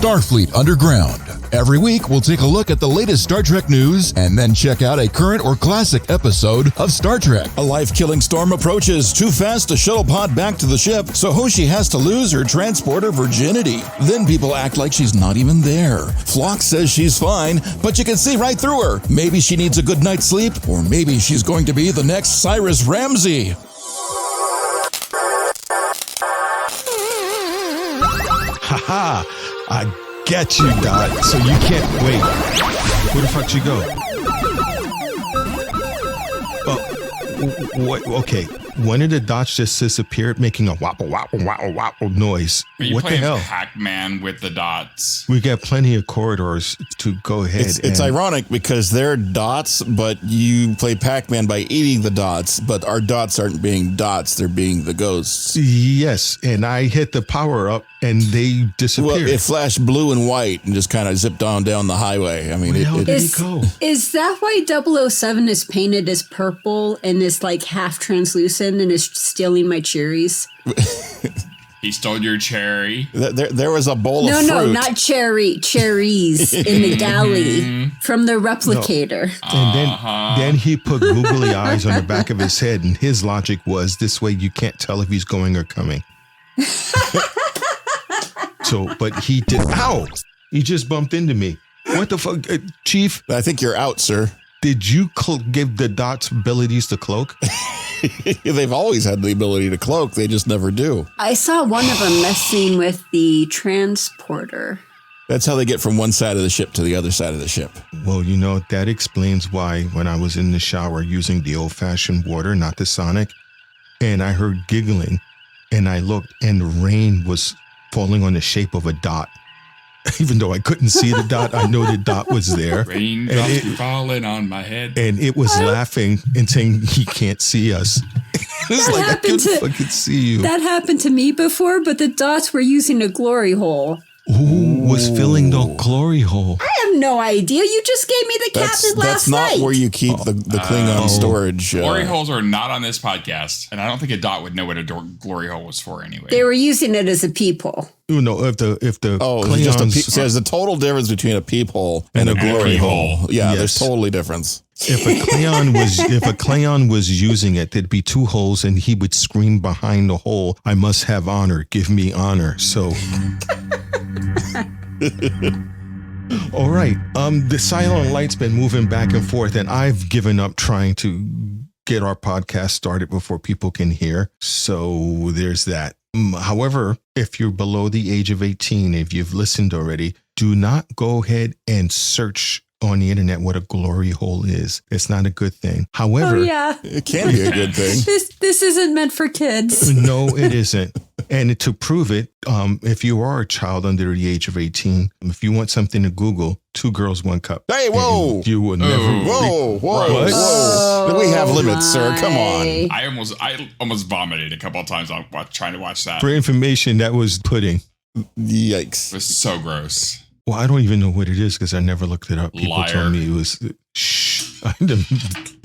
Starfleet Underground. Every week, we'll take a look at the latest Star Trek news and then check out a current or classic episode of Star Trek. A life-killing storm approaches. Too fast to shuttlepod back to the ship, so Hoshi has to lose her transporter virginity. Then people act like she's not even there. Phlox says she's fine, but you can see right through her. Maybe she needs a good night's sleep, or maybe she's going to be the next Cyrus Ramsey. Haha, I get you, Dot. So you can't wait. Where the fuck you go? Oh, what? Okay. One of the dots just disappeared, making a wapple, wapple, wapple, wapple noise. What the hell? Pac-Man with the dots. We got plenty of corridors to go ahead. It's ironic because they're dots, but you play Pac-Man by eating the dots, but our dots aren't being dots, they're being the ghosts. Yes, and I hit the power up and they disappeared. Well, it flashed blue and white and just kind of zipped on down the highway. I mean, Where did it go? Is that why 007 is painted as purple and is like half translucent and is stealing my cherries? He stole your cherry. There was a bowl of fruit. No, not cherries in the galley from the replicator. No. And then he put googly eyes on the back of his head, and his logic was this way you can't tell if he's going or coming. So, but he did. Ow! He just bumped into me. What the fuck, Chief? I think you're out, sir. Did you give the dots abilities to cloak? They've always had the ability to cloak. They just never do. I saw one of them messing with the transporter. That's how they get from one side of the ship to the other side of the ship. Well, you know, that explains why when I was in the shower using the old-fashioned water, not the sonic, and I heard giggling, and I looked, and the rain was falling on the shape of a dot. Even though I couldn't see the dot, I know the dot was there. Raindrops falling on my head. And it was laughing and saying, he can't see us. It's like, I can fucking see you. That happened to me before, but the dots were using a glory hole. Who was filling the glory hole? I have no idea. You just gave me the captain last night. That's not where you keep the Klingon storage. Glory holes are not on this podcast, and I don't think a dot would know what a glory hole was for anyway. They were using it as a peephole. No, if the Klingons, there's a total difference between a peephole and a glory hole. Yeah, yes. There's totally difference. If a Klingon was using it, there'd be two holes, and he would scream behind the hole, "I must have honor. Give me honor." So. All right. The silent light's been moving back and forth, and I've given up trying to get our podcast started before people can hear. So there's that. However, if you're below the age of 18, if you've listened already, do not go ahead and search on the internet what a glory hole is. It's not a good thing. However, it can be a good thing. This isn't meant for kids. No, it isn't. And to prove it, if you are a child under the age of 18, if you want something to Google, 2 girls, 1 cup. Hey, whoa! You will never. Whoa! We have limits, sir. Come on. I almost vomited a couple of times on trying to watch that. For information, that was pudding. Yikes! It was so gross. Well, I don't even know what it is because I never looked it up. People Liar. told me it was. Shh! I didn't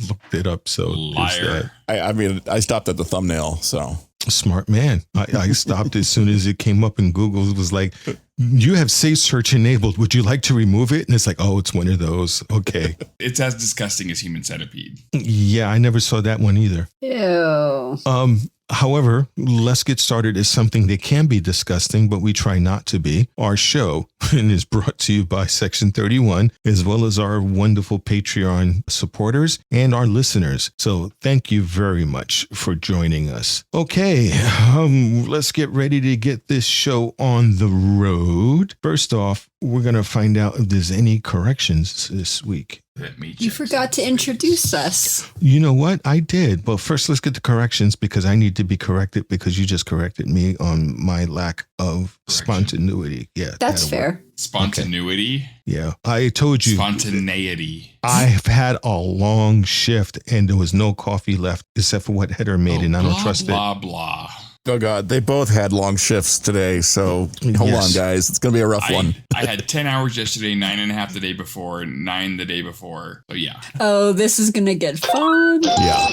looked it up. So liar. I mean, I stopped at the thumbnail. So smart man. I stopped as soon as it came up in Google. It was like, you have safe search enabled. Would you like to remove it? And it's like, oh, it's one of those. Okay. It's as disgusting as Human Centipede. Yeah, I never saw that one either. Ew. However, let's get started as something that can be disgusting, but we try not to be. Our show is brought to you by Section 31, as well as our wonderful Patreon supporters and our listeners. So thank you very much for joining us. Okay, let's get ready to get this show on the road. First off, we're going to find out if there's any corrections this week. You forgot to introduce us. You know what? I did. But first, let's get the corrections because I need to be corrected because you just corrected me on my lack of spontaneity. Yeah, that's fair. Spontaneity? Okay. Yeah. I told you. Spontaneity. I've had a long shift and there was no coffee left except for what Heather made and I don't trust it. Blah, blah. Oh, God. They both had long shifts today. So hold on, guys. It's going to be a rough one. I had 10 hours yesterday, 9.5 the day before, 9 the day before. So, yeah. Oh, this is going to get fun. Yeah.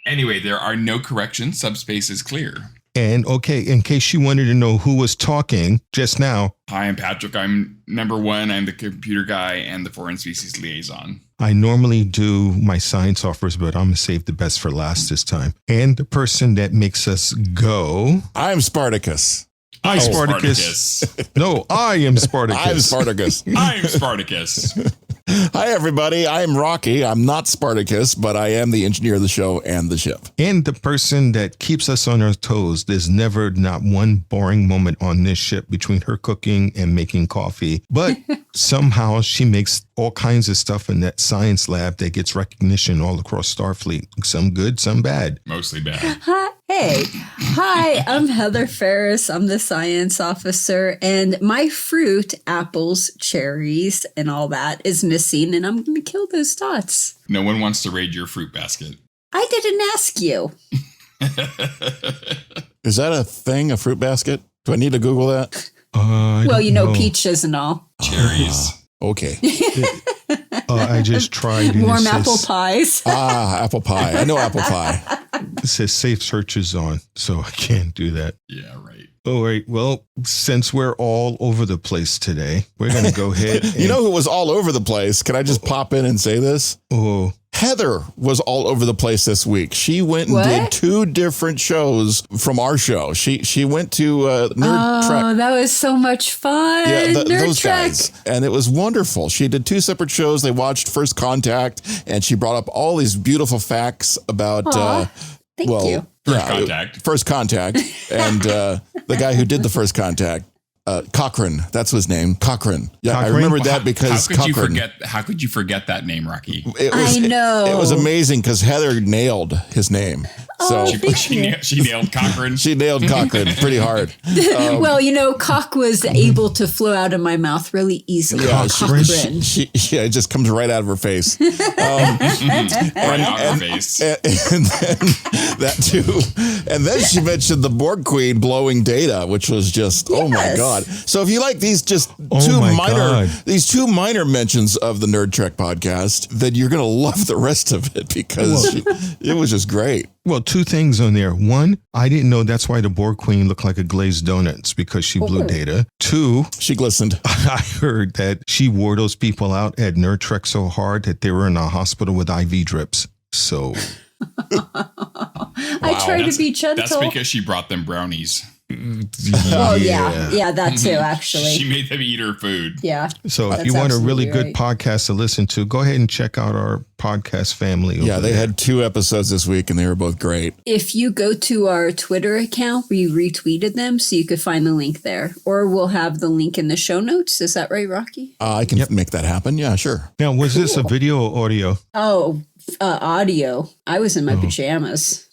Anyway, there are no corrections. Subspace is clear. And okay, in case you wanted to know who was talking just now. Hi, I'm Patrick. I'm number one. I'm the computer guy and the foreign species liaison. I normally do my science offers, but I'm going to save the best for last this time. And the person that makes us go. I'm Spartacus. I'm Spartacus. No, I am Spartacus. I'm Spartacus. I'm Spartacus. Hi, everybody. I'm Rocky. I'm not Spartacus, but I am the engineer of the show and the ship. And the person that keeps us on our toes. There's never not one boring moment on this ship between her cooking and making coffee. But somehow she makes all kinds of stuff in that science lab that gets recognition all across Starfleet. Some good, some bad. Mostly bad. Hi, I'm Heather Ferris. I'm the science officer, and my fruit, apples, cherries, and all that is missing, and I'm going to kill those dots. No one wants to raid your fruit basket. I didn't ask you. Is that a thing, a fruit basket? Do I need to Google that? Well, you know, peaches and all. Cherries. Okay. I just tried. Warm apple pies. Apple pie. I know apple pie. It says safe search is on, so I can't do that. Yeah, right. All right. Well, since we're all over the place today, we're going to go ahead. You know who was all over the place? Can I just pop in and say this? Oh, Heather was all over the place this week. She went and did 2 different shows from our show. She went to NerdTrek. Oh, that was so much fun. Yeah, those NerdTrek. guys. And it was wonderful. She did 2 separate shows. They watched First Contact, and she brought up all these beautiful facts about, Thank you. First Contact. And the guy who did the First Contact. Cochrane, that's his name. Cochrane. Yeah, Cochrane? I remember that because How could you forget that name, Rocky? I know. It was amazing because Heather nailed his name. So She nailed Cochrane. she nailed Cochrane pretty hard. Well, you know, cock was able to flow out of my mouth really easily. Yeah, Cochrane. it just comes right out of her face. Right on her face. And then that too. And then she mentioned the Borg Queen blowing data, which was just, oh my God. So if you like these just two minor mentions of the NerdTrek podcast, then you're going to love the rest of it because it was just great. Well, 2 things on there. 1, I didn't know that's why the Borg Queen looked like a glazed donut. It's because she blew data. 2, she glistened. I heard that she wore those people out at NerdTrek so hard that they were in a hospital with IV drips. So I try to be gentle. That's because she brought them brownies. Oh, yeah, that too, actually. She made them eat her food. Yeah. So if you want a really good podcast to listen to, go ahead and check out our podcast family. Yeah, they had 2 episodes this week and they were both great. If you go to our Twitter account, we retweeted them so you could find the link there. Or we'll have the link in the show notes. Is that right, Rocky? I can make that happen. Yeah, sure. Now, was this a video or audio? Oh, audio. I was in my pajamas.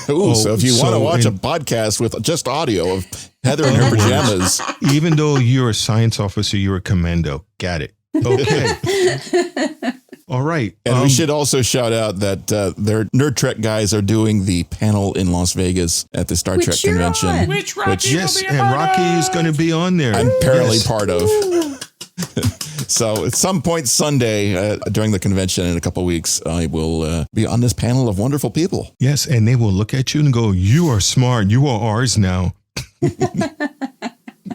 So if you want to watch a podcast with just audio of Heather in her pajamas. Even though you're a science officer, you're a commando. Got it. Okay. All right. And we should also shout out that their NerdTrek guys are doing the panel in Las Vegas at the Star Trek convention. Which Rocky yes, and Rocky is going to be on there. I'm apparently part of. So at some point Sunday during the convention in a couple of weeks, I will be on this panel of wonderful people. Yes, and they will look at you and go, "You are smart. You are ours now."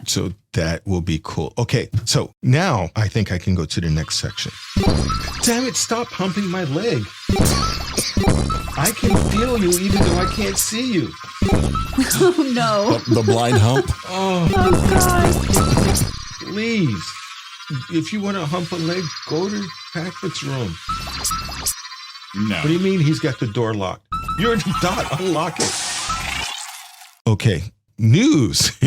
So that will be cool. Okay, so now I think I can go to the next section. Damn it, stop humping my leg. I can feel you even though I can't see you. Oh, no. The blind hump. Oh, God. Please. If you want to hump a leg, go to Patrick's room. No. What do you mean he's got the door locked? You're not unlock it. Okay. News.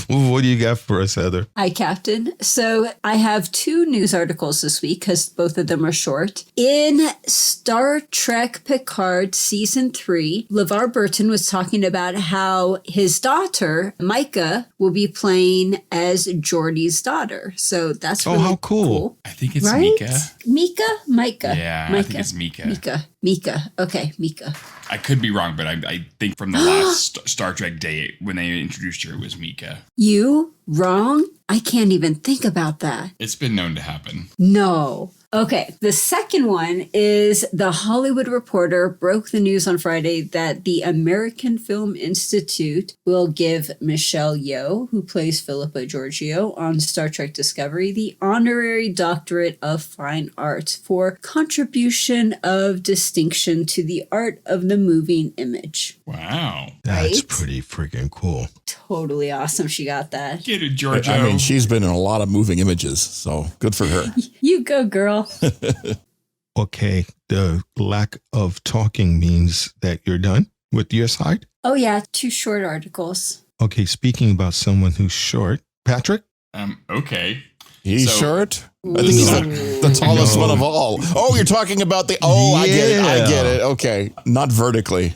What do you got for us, Heather? Hi, Captain. So I have 2 news articles this week because both of them are short. In Star Trek Picard Season 3, LeVar Burton was talking about how his daughter, Micah, will be playing as Geordi's daughter. So that's really how cool. I think it's right? Mika. Micah? Yeah, Micah. I think it's Mika. Mika. Okay, Mika. I could be wrong, but I think from the last Star Trek day when they introduced her, it was Mika. You wrong? I can't even think about that. It's been known to happen. No. Okay, the second one is The Hollywood Reporter broke the news on Friday that the American Film Institute will give Michelle Yeoh, who plays Philippa Georgiou on Star Trek Discovery, the honorary Doctorate of Fine Arts for contribution of distinction to the art of the moving image. Wow. That's Right? pretty freaking cool. Totally awesome she got that. Get it, Giorgio. I mean, she's been in a lot of moving images, so good for her. You go, girl. Okay, the lack of talking means that you're done with your side? Oh yeah, 2 short articles. Okay, speaking about someone who's short, Patrick? Okay. He's So- short? I think he's the tallest No. one of all. Oh, you're talking about the... Oh, I get it. Okay. Not vertically.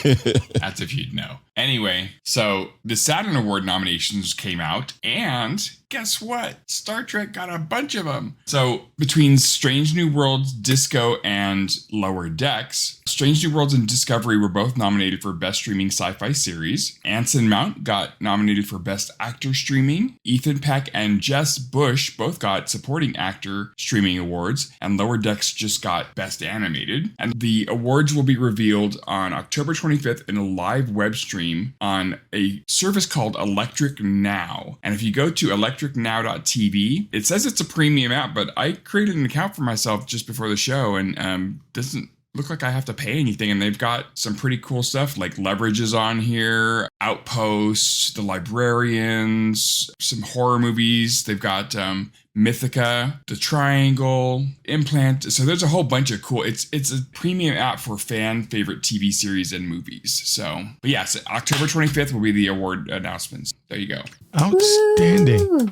That's if you'd know. Anyway, so the Saturn Award nominations came out, and guess what? Star Trek got a bunch of them. So between Strange New Worlds, Disco, and Lower Decks, Strange New Worlds and Discovery were both nominated for Best Streaming Sci-Fi Series. Anson Mount got nominated for Best Actor Streaming. Ethan Peck and Jess Bush both got Supporting Actor Streaming Awards, and Lower Decks just got Best Animated. And the awards will be revealed on October 25th in a live web stream on a service called Electric Now. And if you go to electricnow.tv, it says it's a premium app, but I created an account for myself just before the show, and doesn't look like I have to pay anything. And they've got some pretty cool stuff like Leverage is on here, Outpost, The Librarians, some horror movies. They've got Mythica, The Triangle, Implant. So there's a whole bunch of cool. It's a premium app for fan favorite TV series and movies. So, but yes, October 25th will be the award announcements. There you go. Outstanding. Woo!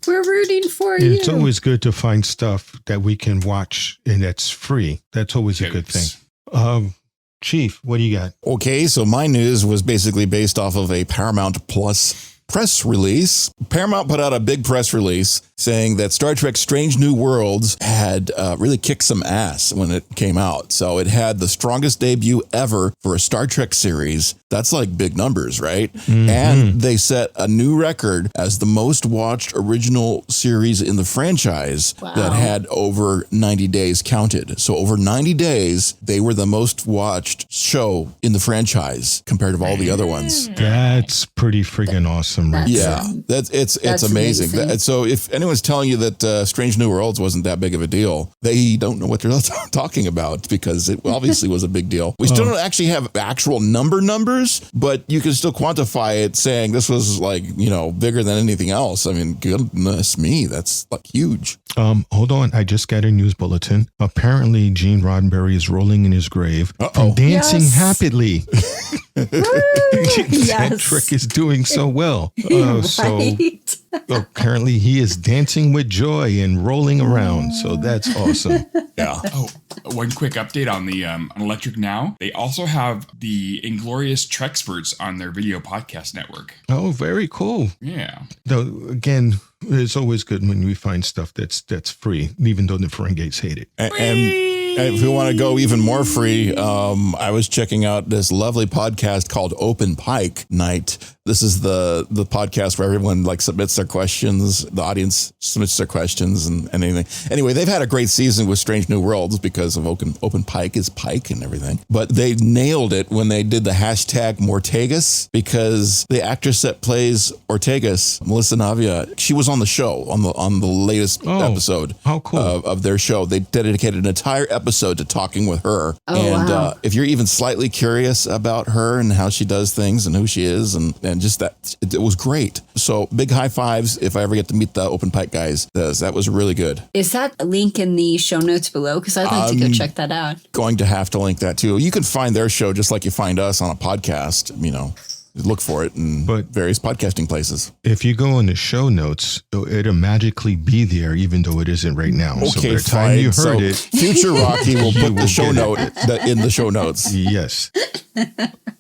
We're rooting for And you. it's always good to find stuff that we can watch and that's free. That's always a good thing. Chief, what do you got? Okay, so my news was basically based off of a Paramount Plus press release. Paramount put out a big press release saying that Star Trek Strange New Worlds had really kicked some ass when it came out. So it had the strongest debut ever for a Star Trek series. That's like big numbers, right? Mm-hmm. And they set a new record as the most watched original series in the franchise that had over 90 days counted. So over 90 days, they were the most watched show in the franchise compared to all the other ones. That's pretty freaking awesome, right? Yeah, it's amazing. So if anyone's telling you that Strange New Worlds wasn't that big of a deal, they don't know what they're talking about, because it obviously was a big deal. We still don't actually have actual numbers, but you can still quantify it, saying this was like, bigger than anything else. I mean, goodness me, that's like huge. Hold on. I just got a news bulletin. Apparently, Gene Roddenberry is rolling in his grave from dancing happily. That trick is doing so well. So apparently he is dancing with joy and rolling around. So that's awesome. Yeah. Oh, one quick update on the on Electric Now. They also have the Inglorious Treksperts on their video podcast network. Oh, very cool. Yeah. Though, again, it's always good when we find stuff that's free, even though the Ferengates hate it. And if we want to go even more free, I was checking out this lovely podcast called Open Pike Night. This is the podcast where everyone submits their questions. The audience submits their questions and anything. Anyway, they've had a great season with Strange New Worlds because of Open Pike is Pike and everything. But they nailed it when they did the hashtag Mortegas, because the actress that plays Ortegas, Melissa Navia, she was on the show on the latest episode. How cool. Of their show. They dedicated an entire episode to talking with her. If you're even slightly curious about her and how she does things and who she is and just that, it was great. So big high fives if I ever get to meet the Open Pike guys. That was really good. Is that a link in the show notes below? Because I'd like to go check that out. Going to have to link that too. You can find their show just like you find us on a podcast, look for it in various podcasting places. If you go in the show notes, it'll magically be there, even though it isn't right now. Okay, so by the time fine. you heard it, Future Rocky will put the show note in the show notes. Yes.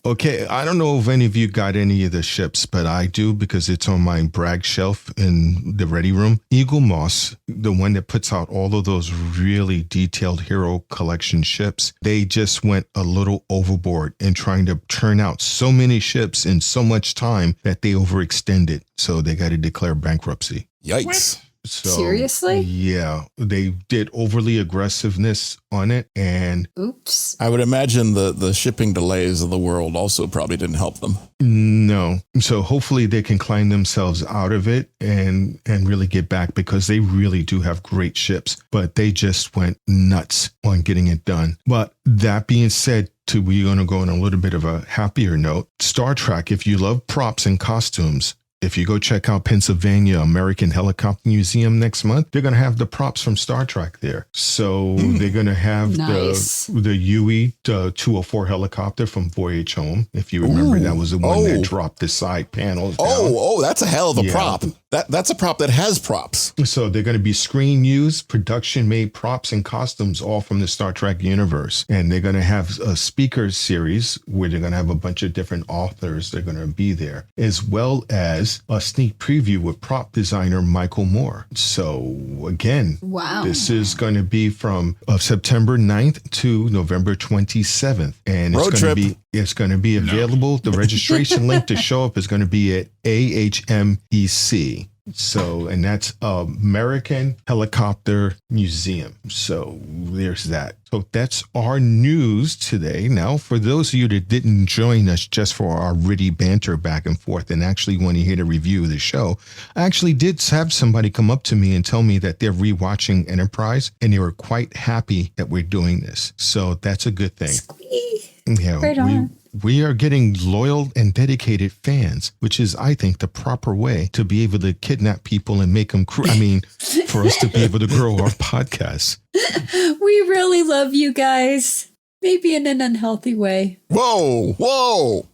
Okay, I don't know if any of you got any of the ships, but I do because it's on my brag shelf in the ready room. Eaglemoss, the one that puts out all of those really detailed hero collection ships, they just went a little overboard in trying to churn out so many ships in so much time that they overextended. So they got to declare bankruptcy. Yikes. So, Seriously? Yeah, they did overly aggressiveness on it, and Oops. I would imagine the shipping delays of the world also probably didn't help them. no. So hopefully they can climb themselves out of it and really get back, because they really do have great ships, but they just went nuts on getting it done. But that being said, we're going to go on a little bit of a happier note. Star Trek, if you love props and costumes, if you go check out Pennsylvania American Helicopter Museum next month, they're going to have the props from Star Trek there. So they're going to have Nice. the Yeoh 204 helicopter from Voyage Home. If you remember, that was the one that dropped the side panels down. Oh, that's a hell of a Yeah. prop. That's a prop that has props. So they're going to be screen used, production made props and costumes, all from the Star Trek universe. And they're going to have a speaker series where they're going to have a bunch of different authors. They're going to be there, as well as a sneak preview with prop designer Michael Moore. So again, Wow. this is going to be from September 9th to November 27th. And Road trip. It's going to be available. The registration link to show up is going to be at AHMEC. So, and that's American Helicopter Museum. So there's that. So that's our news today. Now, for those of you that didn't join us just for our witty banter back and forth and actually want to hear the review of the show, I actually did have somebody come up to me and tell me that they're rewatching Enterprise and they were quite happy that we're doing this. So that's a good thing. Squee. Yeah, Right on. we are getting loyal and dedicated fans, which is, I think, the proper way to be able to kidnap people and make them, for us to be able to grow our podcast. We really love you guys. Maybe in an unhealthy way. Whoa.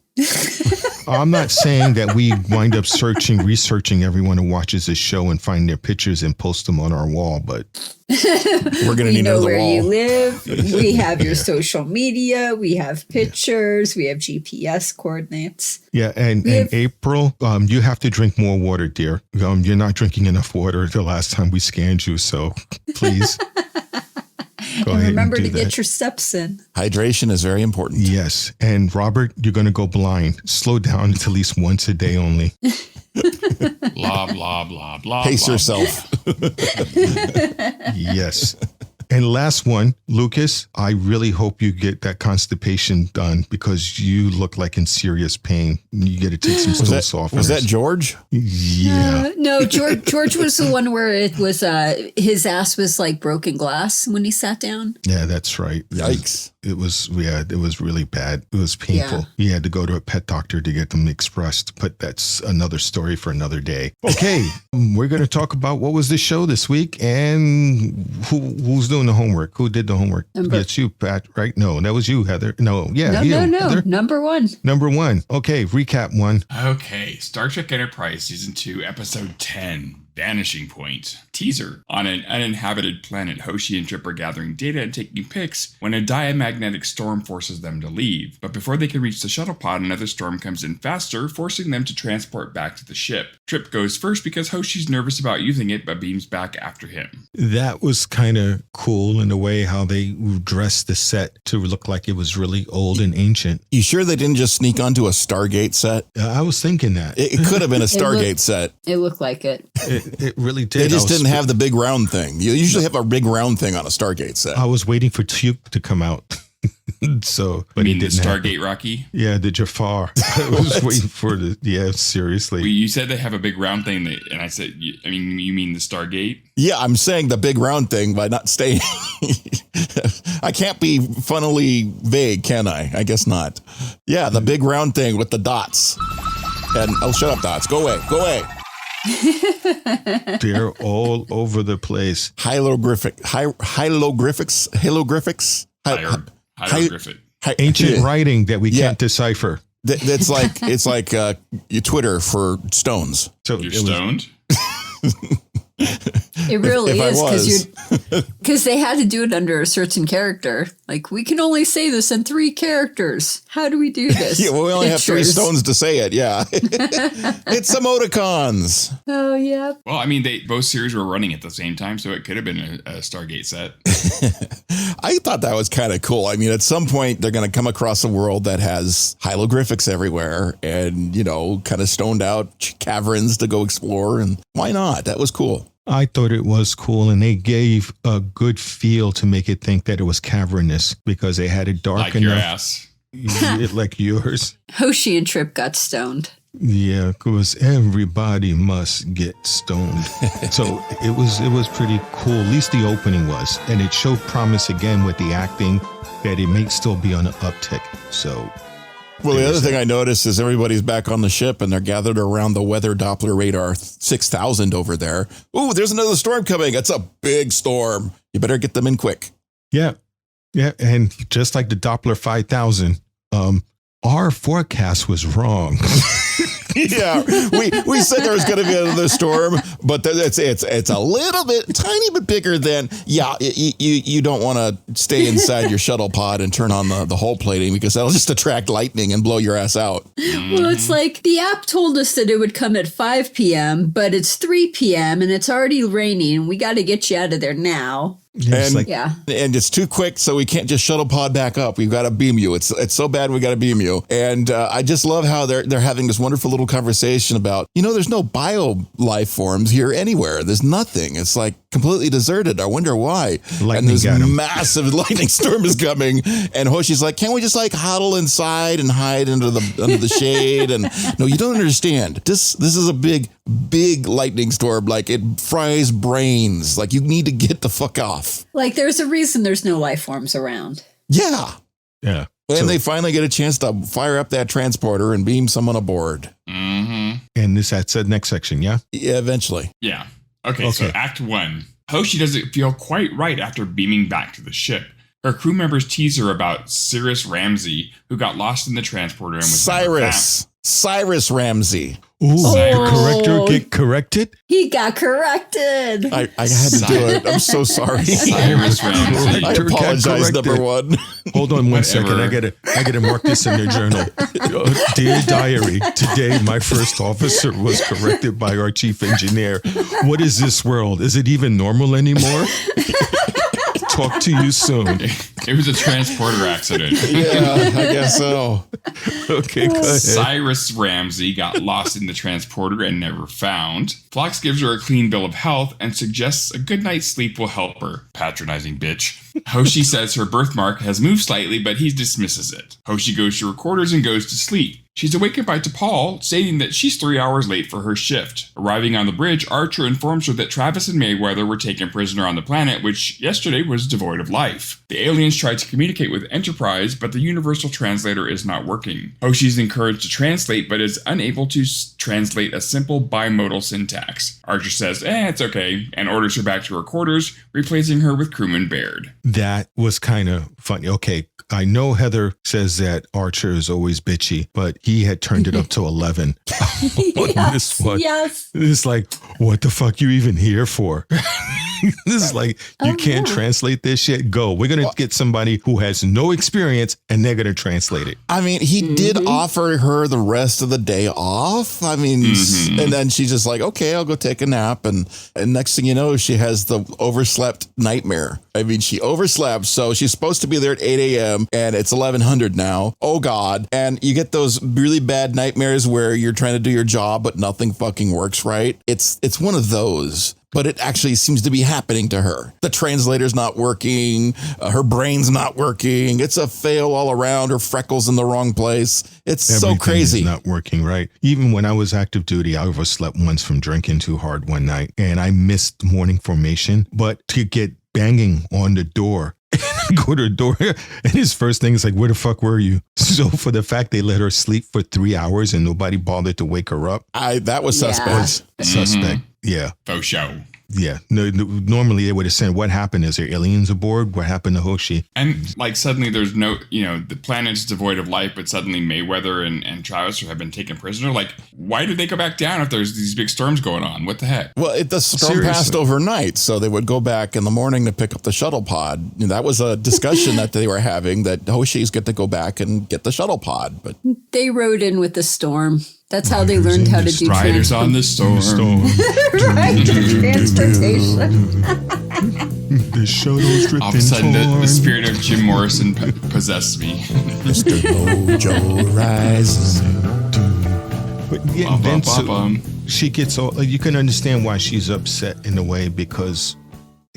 I'm not saying that we wind up researching everyone who watches this show and find their pictures and post them on our wall, but We're going to We need know another where wall. you live. We have your social media. We have pictures. We have GPS coordinates. yeah. And April, you have to drink more water, dear. You're not drinking enough water the last time we scanned you. So please go ahead Remember and to do that. get your steps in. Hydration is very important. Yes. And Robert, you're going to go blind. Slow down to at least once a day only. Blah, blah, blah, blah. Pace blah. yourself. Yes. And last one, Lucas, I really hope you get that constipation done, because you look like in serious pain. You got to take some stool softeners. Was that George? Yeah. No, George was the one where it was his ass was like broken glass when he sat down. Yeah, that's right. Yikes. It was really bad. It was painful. Yeah. He had to go to a pet doctor to get them expressed, but that's another story for another day. Okay, we're going to talk about what was the show this week and who's doing the homework. Who did the homework? It's you, Pat, right? No, that was you, Heather. No, yeah, you, No. Heather. Number one. Number one. Okay, recap one. Okay, Star Trek Enterprise Season 2, Episode 10, Vanishing Point. Teaser. On an uninhabited planet, Hoshi and Trip are gathering data and taking pics when a diamagnetic storm forces them to leave. But before they can reach the shuttle pod, another storm comes in faster, forcing them to transport back to the ship. Trip goes first because Hoshi's nervous about using it, but beams back after him. That was kind of cool in the way how they dressed the set to look like it was really old and ancient. You sure they didn't just sneak onto a Stargate set? I was thinking that. It could have been a Stargate set. It looked like it. It really did. They just didn't have the big round thing. You usually have a big round thing on a Stargate set. I was waiting for Tuke to come out. So, but You he mean the didn't. Stargate Rocky? Yeah, the Jafar. I was waiting for the. Yeah, seriously. You said they have a big round thing, and I said, you mean the Stargate? Yeah, I'm saying the big round thing by not staying. I can't be funnily vague, can I? I guess not. Yeah, the big round thing with the dots. And shut up, dots. Go away. Go away. They're all over the place. Hieroglyphics. Hieroglyphic. Ancient writing that we can't decipher. That's like it's like your Twitter for stones. So You're stoned? It really If I is was. because they had to do it under a certain character. Like, we can only say this in 3 characters. How do we do this? Yeah, well, we only have 3 Pictures. stones to say it. Yeah, it's emoticons. Oh yeah. Well, I mean, both series were running at the same time, so it could have been a Stargate set. I thought that was kind of cool. I mean, at some point they're going to come across a world that has hieroglyphics everywhere, and kind of stoned out caverns to go explore. And why not? That was cool. I thought it was cool, and they gave a good feel to make it think that it was cavernous because they had it dark Like enough. your ass. Like yours. Hoshi and Trip got stoned. Yeah, because everybody must get stoned. So it was pretty cool. At least the opening was, and it showed promise again with the acting that it may still be on an uptick. So, Well, the other thing I noticed is everybody's back on the ship and they're gathered around the weather Doppler radar 6000 over there. Ooh, there's another storm coming. It's a big storm. You better get them in quick. yeah, and just like the Doppler 5000, our forecast was wrong. Yeah, we said there was going to be another storm, but it's a little bit, tiny bit bigger than, you don't want to stay inside your shuttle pod and turn on the hull plating because that'll just attract lightning and blow your ass out. Well, it's like the app told us that it would come at 5 p.m., but it's 3 p.m. and it's already raining. We got to get you out of there now. It's like, Yeah. And it's too quick, so we can't just shuttle pod back up. We've got to beam you. It's so bad we got to beam you. And I just love how they're having this wonderful little conversation about, there's no bio life forms here anywhere. There's nothing. It's like completely deserted. I wonder why. Lightning and this got 'em. massive lightning storm is coming. And Hoshi's like, can't we just like huddle inside and hide under the shade? And no, you don't understand. This is a big lightning storm. Like it fries brains. Like you need to get the fuck off. Like there's a reason there's no life forms around. Yeah. yeah. And So- they finally get a chance to fire up that transporter and beam someone aboard. Mm-hmm. and that's the next section, yeah? Yeah, eventually. Yeah. Okay, so Okay. Act 1. Hoshi doesn't feel quite right after beaming back to the ship. Her crew members tease her about Cyrus Ramsey, who got lost in the transporter and was never found. Cyrus Ramsey. Ooh, Cyrus. corrector get corrected? He got corrected. I had to do it. I'm so sorry. Cyrus Ramsey. I Corrector got apologize, corrected. number one. Hold on one second. Whatever. I gotta mark this in the journal. Dear diary, today my first officer was corrected by our chief engineer. What is this world? Is it even normal anymore? Talk to you soon. It was a transporter accident. Yeah, I guess so. Okay, go ahead. Cyrus Ramsey got lost in the transporter and never found. Phlox gives her a clean bill of health and suggests a good night's sleep will help her. Patronizing bitch. Hoshi says her birthmark has moved slightly, but he dismisses it. Hoshi goes to her quarters and goes to sleep. She's awakened by T'Pol, stating that she's 3 hours late for her shift. Arriving on the bridge, Archer informs her that Travis and Mayweather were taken prisoner on the planet, which yesterday was devoid of life. The aliens try to communicate with Enterprise, but the universal translator is not working. Hoshi's encouraged to translate, but is unable to translate a simple bimodal syntax. Archer says, it's okay, and orders her back to her quarters, replacing her with crewman Baird. That was kind of funny. Okay, I know Heather says that Archer is always bitchy, but he had turned it up to 11 on this one. Yes. It's like, what the fuck you even here for? This is like, you can't translate this shit? Go. We're going to get somebody who has no experience and they're going to translate it. I mean, he did offer her the rest of the day off. I mean, and then she's just like, okay, I'll go take a nap. And next thing you know, she has the overslept nightmare. I mean, she overslept. So she's supposed to be there at 8 a.m. and it's 1100 now. Oh, God. And you get those really bad nightmares where you're trying to do your job, but nothing fucking works right. It's one of those. But it actually seems to be happening to her. The translator's not working. Her brain's not working. It's a fail all around. Her freckles in the wrong place. It's Everything so crazy. is not working right. Even when I was active duty, I overslept once from drinking too hard one night and I missed morning formation. But to get banging on the door, go to the door, and his first thing is like, where the fuck were you? So for the fact they let her sleep for 3 hours and nobody bothered to wake her up. That was Yeah. suspect. Suspect. Yeah. Faux show. Yeah. No, normally they would have said, what happened? Is there aliens aboard? What happened to Hoshi? And like suddenly there's no, the planet's devoid of life, but suddenly Mayweather and Travis have been taken prisoner. Like, why did they go back down if there's these big storms going on? What the heck? Well, the storm Seriously. passed overnight, so they would go back in the morning to pick up the shuttle pod. That was a discussion that they were having, that Hoshi's get to go back and get the shuttle pod. But They rode in with the storm. That's how they learned how to do Riders on the storm. right, transportation. The shuttle's drifting All of a sudden, the torn. spirit of Jim Morrison possessed me. Mr. Mojo rises. But yeah, Bum, bum, then bum, bum. she gets all, you can understand why she's upset in a way, because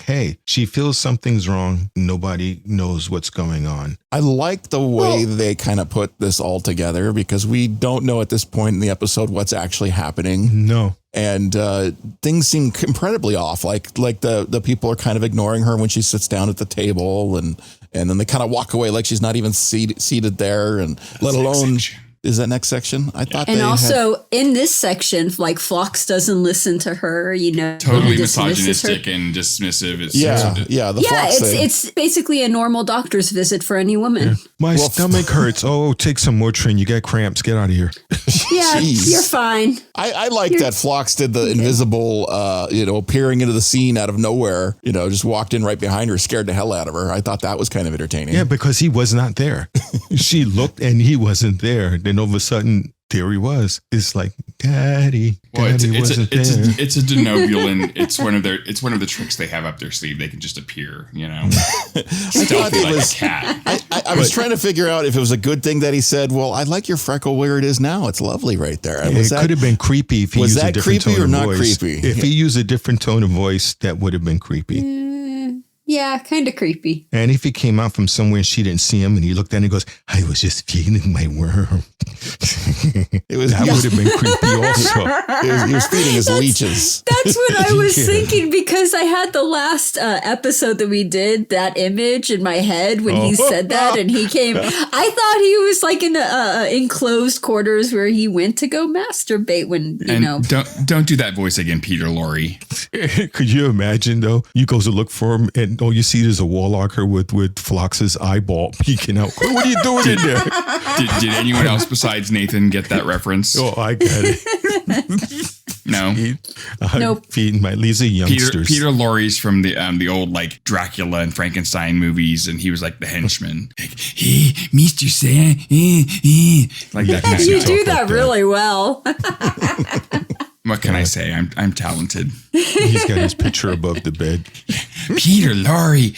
hey, she feels something's wrong. Nobody knows what's going on. I like the way they kind of put this all together, because we don't know at this point in the episode what's actually happening. No. And things seem incredibly off. Like the people are kind of ignoring her when she sits down at the table, and then they kind of walk away like she's not even seated there, and let alone. Is that next section? I thought. And also in this section, like Phlox doesn't listen to her, totally misogynistic and dismissive. It's basically a normal doctor's visit for any woman. Yeah. My stomach hurts. Oh, take some Motrin. You got cramps. Get out of here. Yeah, you're fine. I like that Phlox did the invisible, appearing into the scene out of nowhere. Just walked in right behind her, scared the hell out of her. I thought that was kind of entertaining. Yeah, because he was not there. She looked and he wasn't there. Then all of a sudden, there he was. It's like, Daddy. Well, it's a denobulin. It's one of the tricks they have up their sleeve. They can just appear, stealthy like a cat. I was trying to figure out if it was a good thing that he said, "Well, I like your freckle where it is now. It's lovely right there." It could have been creepy if he used a different tone of voice. Was that creepy or not creepy? If he used a different tone of voice, that would have been creepy. Yeah, kind of creepy. And if he came out from somewhere and she didn't see him, and he looked at her and goes, "I was just feeding my worm." That would have been creepy also. He was feeding his leeches. That's what I was thinking, because I had the last episode that we did, that image in my head when he said that, and he came. I thought he was like in enclosed quarters where he went to go masturbate when, Don't do that voice again, Peter Lorre. Could you imagine, though? You go to look for him, and all you see is a wall locker with Phlox's eyeball peeking out. What are you doing in there? Did anyone else besides Nathan get that reference? Oh, I get it. No. Nope. Feeding these are youngsters. Peter Lorre's from the old like Dracula and Frankenstein movies, and he was like the henchman. Like, hey, Mr. Sam. Like that kind of You do that really well. What can I say? I'm talented. He's got his picture above the bed. Peter Lorre.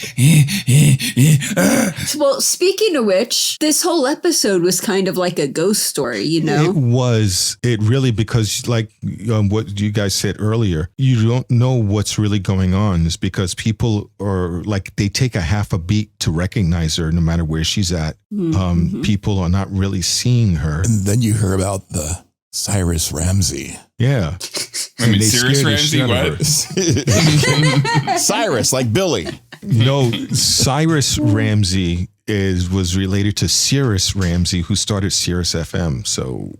Well, speaking of which, this whole episode was kind of like a ghost story, It was. It really, because like what you guys said earlier, you don't know what's really going on. It's because people are like, they take a half a beat to recognize her no matter where she's at. Mm-hmm. People are not really seeing her. And then you hear about the Cyrus Ramsey. Yeah. I mean, Cyrus Ramsey, what? Cyrus, like Billy. No, Cyrus Ramsey was related to Cyrus Ramsey, who started Sirius FM. So,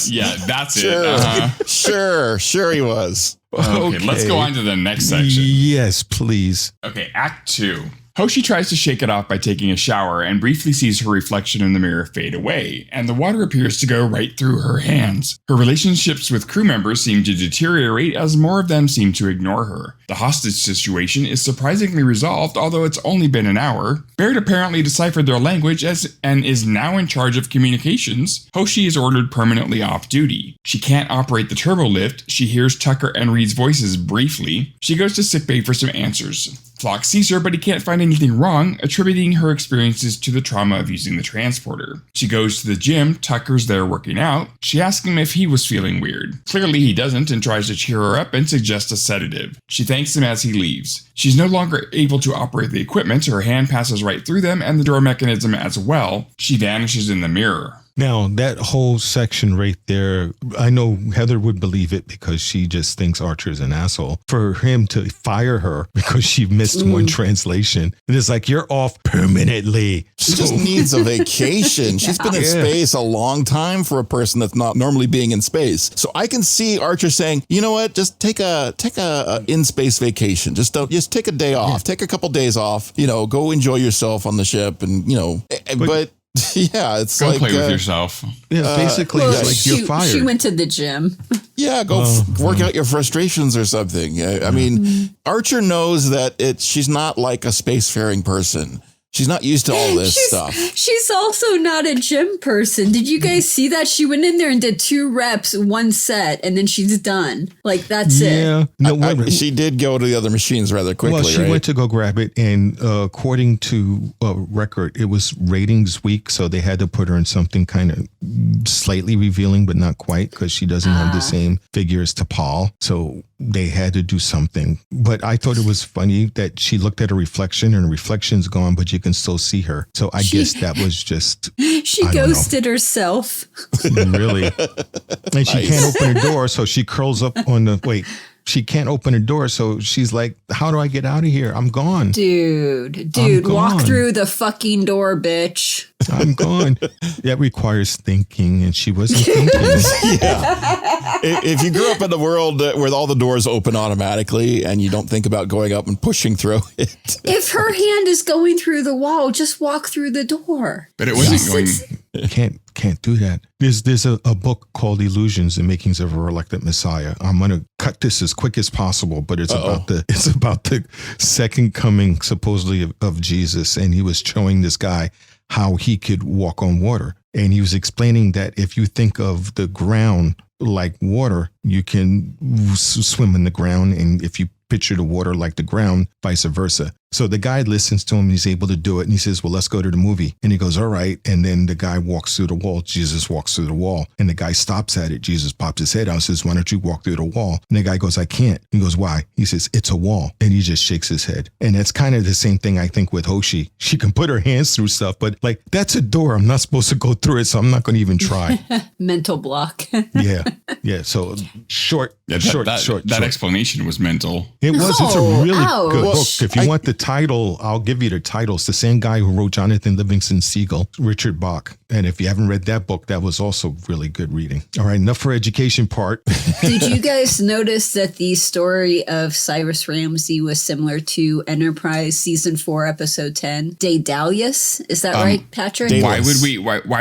yeah, that's sure. it. Sure he was. Okay, let's go on to the next section. Yes, please. Okay, Act 2. Hoshi tries to shake it off by taking a shower and briefly sees her reflection in the mirror fade away, and the water appears to go right through her hands. Her relationships with crew members seem to deteriorate as more of them seem to ignore her. The hostage situation is surprisingly resolved, although it's only been an hour. Baird apparently deciphered their language and is now in charge of communications. Hoshi is ordered permanently off duty. She can't operate the turbo lift. She hears Tucker and Reed's voices briefly. She goes to sickbay for some answers. Phlox sees her, but he can't find anything wrong, attributing her experiences to the trauma of using the transporter. She goes to the gym. Tucker's there working out. She asks him if he was feeling weird. Clearly he doesn't, and tries to cheer her up and suggests a sedative. She thanks him as he leaves. She's no longer able to operate the equipment. Her hand passes right through them and the door mechanism as well. She vanishes in the mirror. Now, that whole section right there, I know Heather would believe it because she just thinks Archer's an asshole. For him to fire her because she missed one translation, and it's like, you're off permanently. She just needs a vacation. She's been in space a long time for a person that's not normally being in space. So I can see Archer saying, you know what, just take a in-space vacation. Just take a day off. Yeah. Take a couple days off. Go enjoy yourself on the ship, and but yeah, it's go like play with yourself. Yeah, basically, it's like you're fired. She went to the gym. Yeah, go work out your frustrations or something. I mean, Archer knows that she's not like a spacefaring person. She's not used to all this stuff. She's also not a gym person. Did you guys see that? She went in there and did 2 reps, 1 set, and then she's done. Like, that's it. Yeah. No, she did go to the other machines rather quickly, well, she went to go grab it, and according to a record, it was ratings week, so they had to put her in something kind of slightly revealing, but not quite, because she doesn't have the same figure as T'Pol. So they had to do something. But I thought it was funny that she looked at her reflection, and her reflection's gone, but you can still see her. So I guess that was just... She ghosted herself. Really? And she can't open her door, so she curls up on the... Wait. She can't open her door, so she's like, how do I get out of here? I'm gone. Dude, walk gone. through the fucking door, bitch. I'm gone. That requires thinking, and she wasn't thinking. Yeah. If you grew up in a world where all the doors open automatically and you don't think about going up and pushing through it. If her hand is going through the wall, just walk through the door. But it wasn't going... Can't do that. There's a book called Illusions: The Makings of a Reluctant Messiah. I'm gonna cut this as quick as possible, but it's about the second coming supposedly of Jesus, and he was showing this guy how he could walk on water, and he was explaining that if you think of the ground like water, you can swim in the ground, and if you picture the water like the ground, vice versa. So the guy listens to him, and he's able to do it. And he says, well, let's go to the movie. And he goes, all right. And then the guy walks through the wall. Jesus walks through the wall. And the guy stops at it. Jesus pops his head out and says, why don't you walk through the wall? And the guy goes, I can't. He goes, why? He says, it's a wall. And he just shakes his head. And that's kind of the same thing, I think, with Hoshi. She can put her hands through stuff, but like, that's a door. I'm not supposed to go through it, so I'm not going to even try. Mental block. Yeah. So short. That explanation was mental. It was. It's a really good Well, book. If you want the title, I'll give you the title. It's the same guy who wrote Jonathan Livingston Seagull, Richard Bach. And if you haven't read that book, that was also really good reading. All right, enough for education part. Did you guys notice that the story of Cyrus Ramsey was similar to Enterprise Season 4, Episode 10? Daedalus? Is that right, Patrick? Why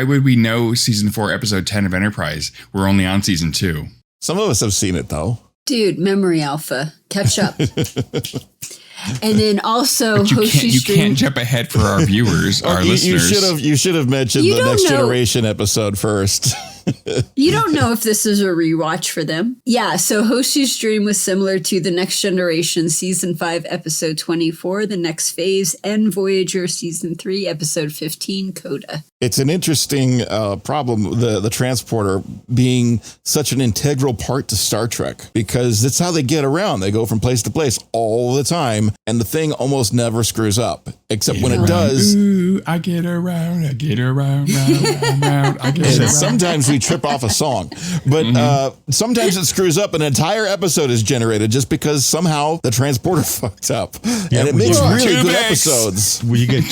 would we know Season 4, Episode 10 of Enterprise? We're only on Season 2. Some of us have seen it, though. Dude, memory alpha. Catch up. And then also, but you can't jump ahead for our viewers, our listeners. You should have mentioned the Next Generation episode first. You don't know if this is a rewatch for them. Yeah, so Hoshi's dream was similar to The Next Generation Season 5, Episode 24, The Next Phase, and Voyager Season 3, Episode 15, Coda. It's an interesting problem, the transporter being such an integral part to Star Trek, because that's how they get around. They go from place to place all the time, and the thing almost never screws up, except when it does. Ooh, I get around, round, I get around. Sometimes we trip off a song, but sometimes it screws up. An entire episode is generated just because somehow the transporter fucked up, and it makes really good episodes. Well, you get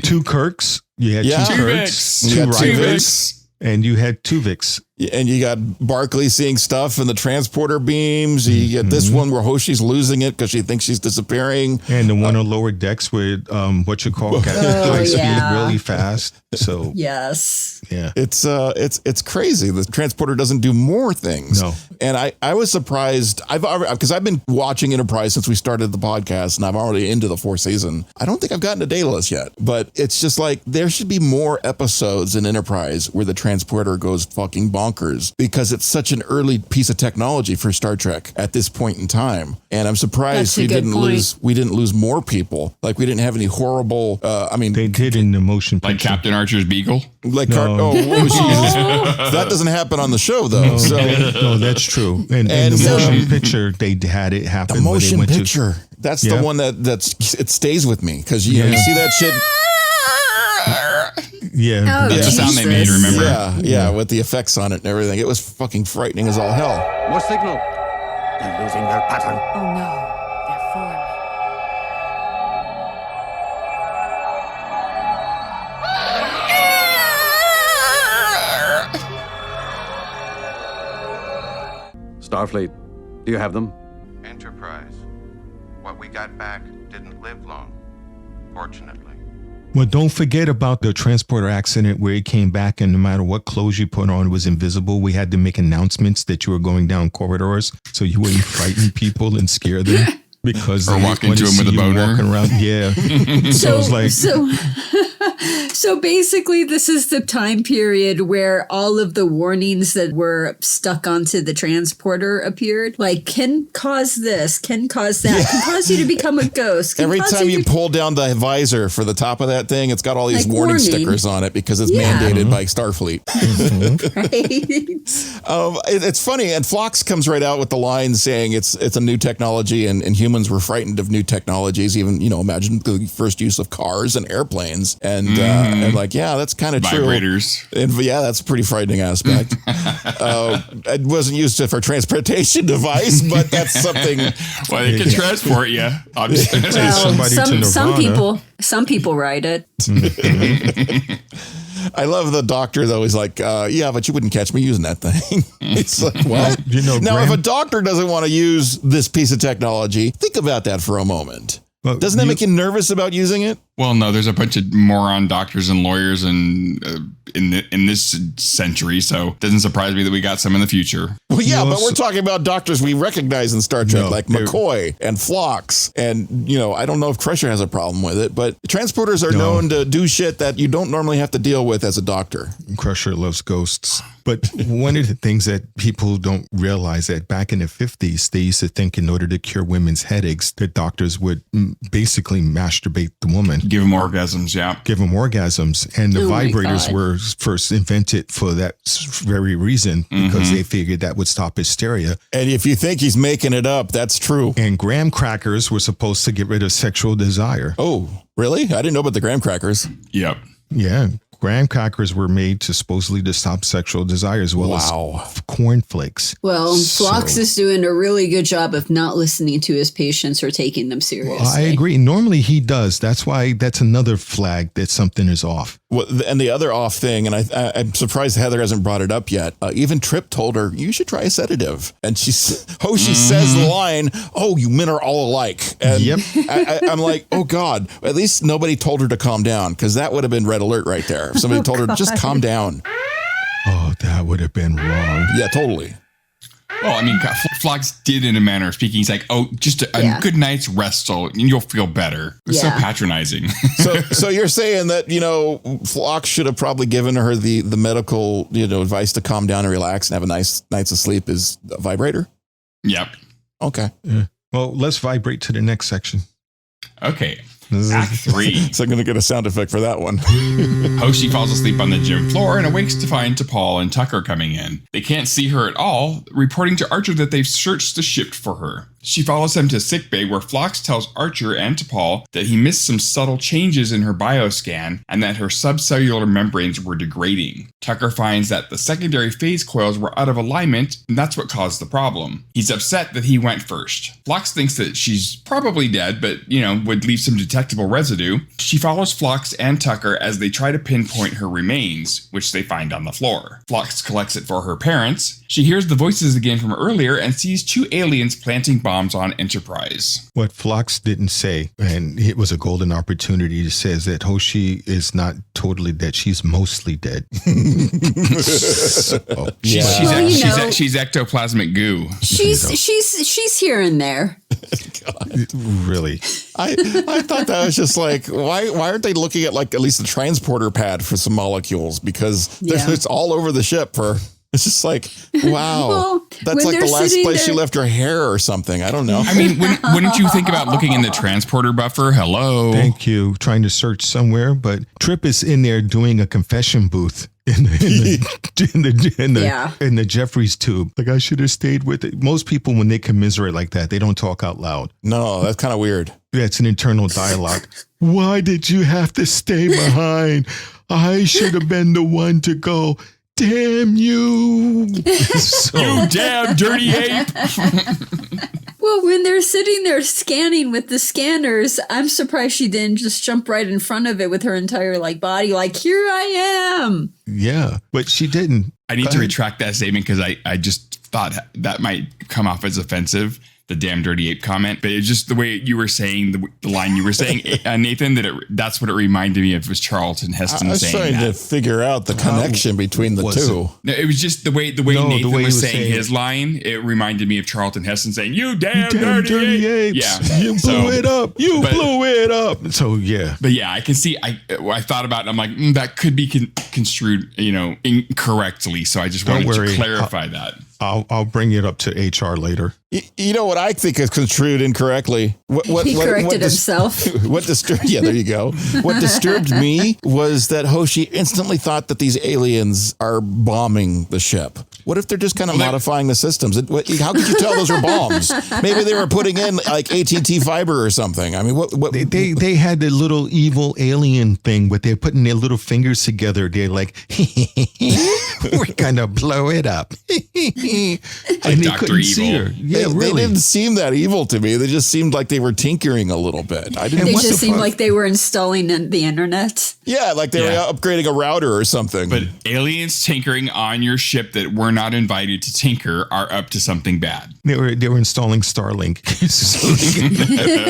two Kirks. You had two Kirks, two Rivers, and you had two Vics. And you got Barclay seeing stuff in the transporter beams. You get this one where Hoshi's losing it because she thinks she's disappearing. And the one on lower decks with high speed really fast. So yes, yeah, it's crazy. The transporter doesn't do more things. No, and I was surprised. Because I've been watching Enterprise since we started the podcast, and I'm already into the 4th season. I don't think I've gotten to Daedalus yet, but it's just like there should be more episodes in Enterprise where the transporter goes fucking bonkers, because it's such an early piece of technology for Star Trek at this point in time. And I'm surprised we didn't lose more people. Like, we didn't have any horrible, they did in the motion picture. Like Captain Archer's Beagle? Like, that doesn't happen on the show, though. No, that's true. And the motion picture, they had it happen. The motion picture. That's the one it stays with me, because you see that shit. Yeah. That's the sound they made, remember? Yeah, with the effects on it and everything. It was fucking frightening as all hell. More signal. They're losing their pattern. Oh no, they're forming. Starfleet, do you have them? Enterprise. What we got back didn't live long, fortunately. Well, don't forget about the transporter accident where it came back, and no matter what clothes you put on, it was invisible. We had to make announcements that you were going down corridors so you wouldn't frighten people and scare them. Because or they walk want into to him with see a you boner. walking around. Yeah. So it's like, So basically, this is the time period where all of the warnings that were stuck onto the transporter appeared. Like, can cause this, can cause that, can cause you to become a ghost. Every time you pull down the visor for the top of that thing, it's got all these Like warning warning. stickers on it because it's Yeah. mandated by Starfleet. Right. It's funny, and Phlox comes right out with the line saying it's a new technology, and humans were frightened of new technologies. Even imagine the first use of cars and airplanes, and like, yeah, that's kind of true. Vibrators. And yeah, that's a pretty frightening aspect. It wasn't used for transportation device, but that's something. Well, it can transport you. Obviously. Well, somebody to some people ride it. I love the doctor, though. He's like, yeah, but you wouldn't catch me using that thing. It's like, well, now, if a doctor doesn't want to use this piece of technology, think about that for a moment. Well, Doesn't that make you nervous about using it? Well, no, there's a bunch of moron doctors and lawyers in this century, so it doesn't surprise me that we got some in the future. Well, yeah, but we're talking about doctors we recognize in Star Trek, like McCoy and Phlox. And, I don't know if Crusher has a problem with it, but transporters are known to do shit that you don't normally have to deal with as a doctor. Crusher loves ghosts. But one of the things that people don't realize that back in the 50s, they used to think in order to cure women's headaches, that doctors would basically masturbate the woman. Give them orgasms, yeah. Give them orgasms. And the vibrators were first invented for that very reason, because they figured that would stop hysteria. And if you think he's making it up, that's true. And graham crackers were supposed to get rid of sexual desire. Oh, really? I didn't know about the graham crackers. Yep. Yeah. Graham crackers were made to supposedly to stop sexual desire, as well as cornflakes. Well, Phlox is doing a really good job of not listening to his patients or taking them seriously. Well, I agree. Normally he does. That's why that's another flag that something is off. Well, and the other off thing, and I'm surprised Heather hasn't brought it up yet. Even Trip told her, you should try a sedative. And Hoshi says the line, oh, you men are all alike. And Yep. I'm like, oh, God, at least nobody told her to calm down, because that would have been red alert right there. If somebody told her, just calm down. Oh, that would have been wrong. Yeah, totally. Well, I mean, Phlox did in a manner of speaking. He's like, oh, just a good night's rest, and you'll feel better. It's so patronizing. So you're saying that, Phlox should have probably given her the medical, advice to calm down and relax and have a nice nights of sleep is a vibrator? Yep. Okay. Yeah. Well, let's vibrate to the next section. Okay. Act 3. So I'm going to get a sound effect for that one. Hoshi falls asleep on the gym floor and awakes to find T'Pol and Tucker coming in. They can't see her at all, reporting to Archer that they've searched the ship for her. She follows them to sickbay, where Phlox tells Archer and T'Pol that he missed some subtle changes in her bioscan and that her subcellular membranes were degrading. Tucker finds that the secondary phase coils were out of alignment, and that's what caused the problem. He's upset that he went first. Phlox thinks that she's probably dead, but, would leave some detectable residue. She follows Phlox and Tucker as they try to pinpoint her remains, which they find on the floor. Phlox collects it for her parents. She hears the voices again from earlier and sees 2 aliens planting bombs on Enterprise. What Phlox didn't say, and it was a golden opportunity to say, is that Hoshi is not totally dead. She's mostly dead. She's ectoplasmic goo. She's here and there. God. Really? I thought that was just like, why aren't they looking at at least the transporter pad for some molecules? Because it's all over the ship it's just like, wow, Well, that's like the last place she left her hair or something. I don't know. I mean, wouldn't you think about looking in the transporter buffer? Hello. Thank you. Trying to search somewhere, but Trip is in there doing a confession booth in the Jeffries tube. Like, I should have stayed with it. Most people, when they commiserate like that, they don't talk out loud. No, that's kind of weird. That's an internal dialogue. Why did you have to stay behind? I should have been the one to go. Damn you. You damn dirty ape. Well, when they're sitting there scanning with the scanners, I'm surprised she didn't just jump right in front of it with her entire body. Like, here I am. Yeah, but she didn't. I need to retract that statement because I just thought that might come off as offensive. the damn dirty ape comment, but it's just the way you were saying the line you were saying, Nathan, that's what it reminded me of, was Charlton Heston saying that. I was trying to figure out the connection between the two. No, it was just the way Nathan was saying his line. It reminded me of Charlton Heston saying, "You damn dirty apes. Yeah, you blew it up. You blew it up." So yeah, but yeah, I can see. I thought about it. I'm like, that could be construed, incorrectly. So I just wanted to clarify that. I'll bring it up to HR later. You know what I think is construed incorrectly? He corrected himself. Yeah, there you go. What disturbed me was that Hoshi instantly thought that these aliens are bombing the ship. What if they're just kind of modifying the systems? How could you tell those were bombs? Maybe they were putting in like AT&T fiber or something. I mean, what? They had the little evil alien thing, but they're putting their little fingers together. They're like, we're gonna blow it up. Like Dr. Evil. Yeah, they didn't seem that evil to me. They just seemed like they were tinkering a little bit. They just seemed like they were installing the internet. Yeah, like they were upgrading a router or something. But aliens tinkering on your ship that we're not invited to tinker are up to something bad. They were installing Starlink.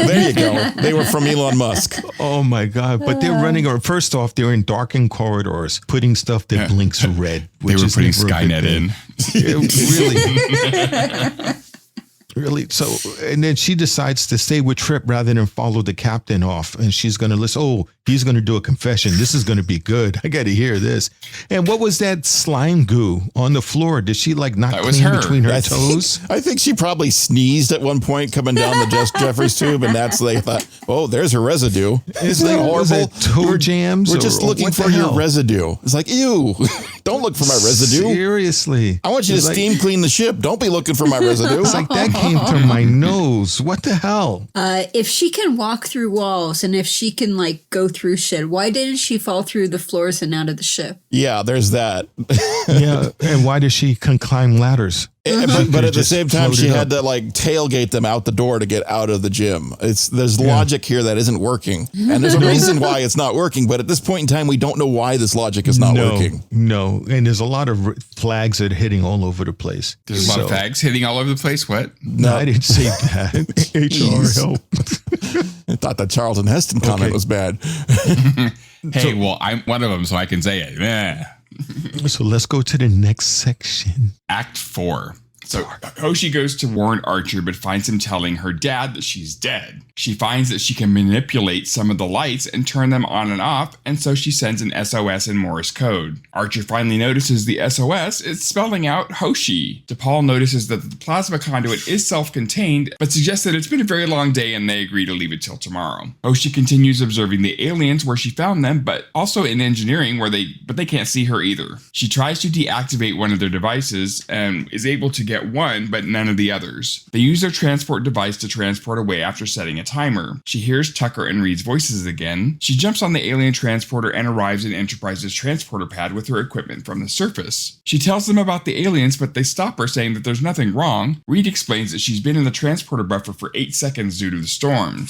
There you go. They were from Elon Musk. Oh my God! But they're running. Or first off, they're in darkened corridors, putting stuff that blinks red. They were putting Skynet in. Really. Really? So, and then she decides to stay with Trip rather than follow the captain off. And she's going to listen. Oh, he's going to do a confession. This is going to be good. I got to hear this. And what was that slime goo on the floor? Did she not clean between her toes? I think she probably sneezed at one point coming down the Jeffries tube. And they thought, oh, there's her residue. It's like horrible toe jams. We're just looking for your residue. It's like, ew, don't look for my residue. Seriously. I want you to steam clean the ship. Don't be looking for my residue. It's like that came through my nose. What the hell? If she can walk through walls and if she can go through shit, why didn't she fall through the floors and out of the ship? Yeah, there's that. Yeah, and why does she climb ladders? But at the same time, she had to tailgate them out the door to get out of the gym. There's logic here that isn't working. And there's a reason why it's not working. But at this point in time, we don't know why this logic is not working. No. And there's a lot of flags that are hitting all over the place. There's a lot of flags hitting all over the place? What? No, I didn't say that. HR help. I thought that Charlton Heston comment was bad. Well, I'm one of them, so I can say it. Yeah. So let's go to the next section. Act 4. So Hoshi goes to warn Archer, but finds him telling her dad that she's dead. She finds that she can manipulate some of the lights and turn them on and off, and so she sends an SOS in Morse code. Archer finally notices the SOS is spelling out Hoshi. DePaul notices that the plasma conduit is self-contained, but suggests that it's been a very long day and they agree to leave it till tomorrow. Hoshi continues observing the aliens where she found them, but also in engineering where they can't see her either. She tries to deactivate one of their devices and is able to get one, but none of the others. They use their transport device to transport away after setting a timer. She hears Tucker and Reed's voices again. She jumps on the alien transporter and arrives in Enterprise's transporter pad with her equipment from the surface. She tells them about the aliens, but they stop her, saying that there's nothing wrong. Reed explains that she's been in the transporter buffer for 8 seconds due to the storm.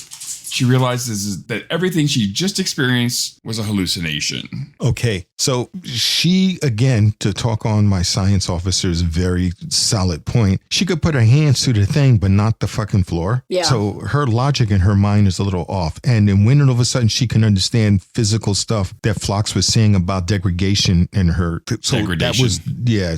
She realizes that everything she just experienced was a hallucination. Okay, so she, again, to talk on my science officer's very solid point, she could put her hands to the thing, but not the fucking floor. Yeah. So her logic in her mind is a little off. And then when all of a sudden she can understand physical stuff that Phlox was saying about degradation in her. So degradation.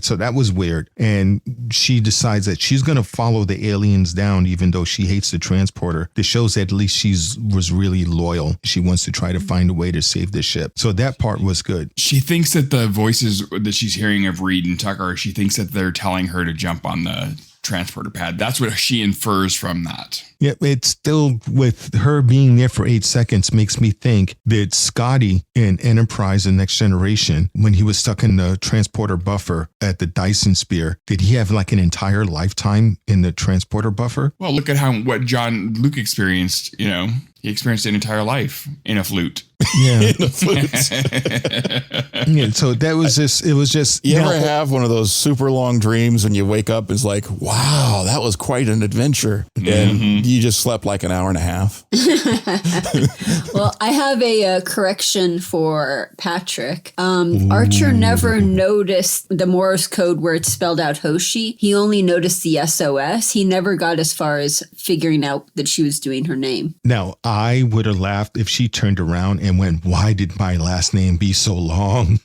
So that was weird. And she decides that she's going to follow the aliens down, even though she hates the transporter. This shows that at least she was really loyal. She wants to try to find a way to save the ship. So that part was good. She thinks that the voices that she's hearing of Reed and Tucker, she thinks that they're telling her to jump on the transporter pad. That's what she infers from that. Yeah, it's still, with her being there for 8 seconds, makes me think that Scotty in Enterprise and Next Generation, when he was stuck in the transporter buffer at the Dyson Sphere, did he have an entire lifetime in the transporter buffer? Well, look at what Luke experienced, He experienced an entire life in a flute. Yeah. in a flute. Yeah, so that was just, it was just. You ever have one of those super long dreams when you wake up, it's like, wow, that was quite an adventure. And you just slept like an hour and a half. Well, I have a correction for Patrick. Archer never noticed the Morse code where it's spelled out Hoshi. He only noticed the SOS. He never got as far as figuring out that she was doing her name. Now, I would have laughed if she turned around and went, why did my last name be so long?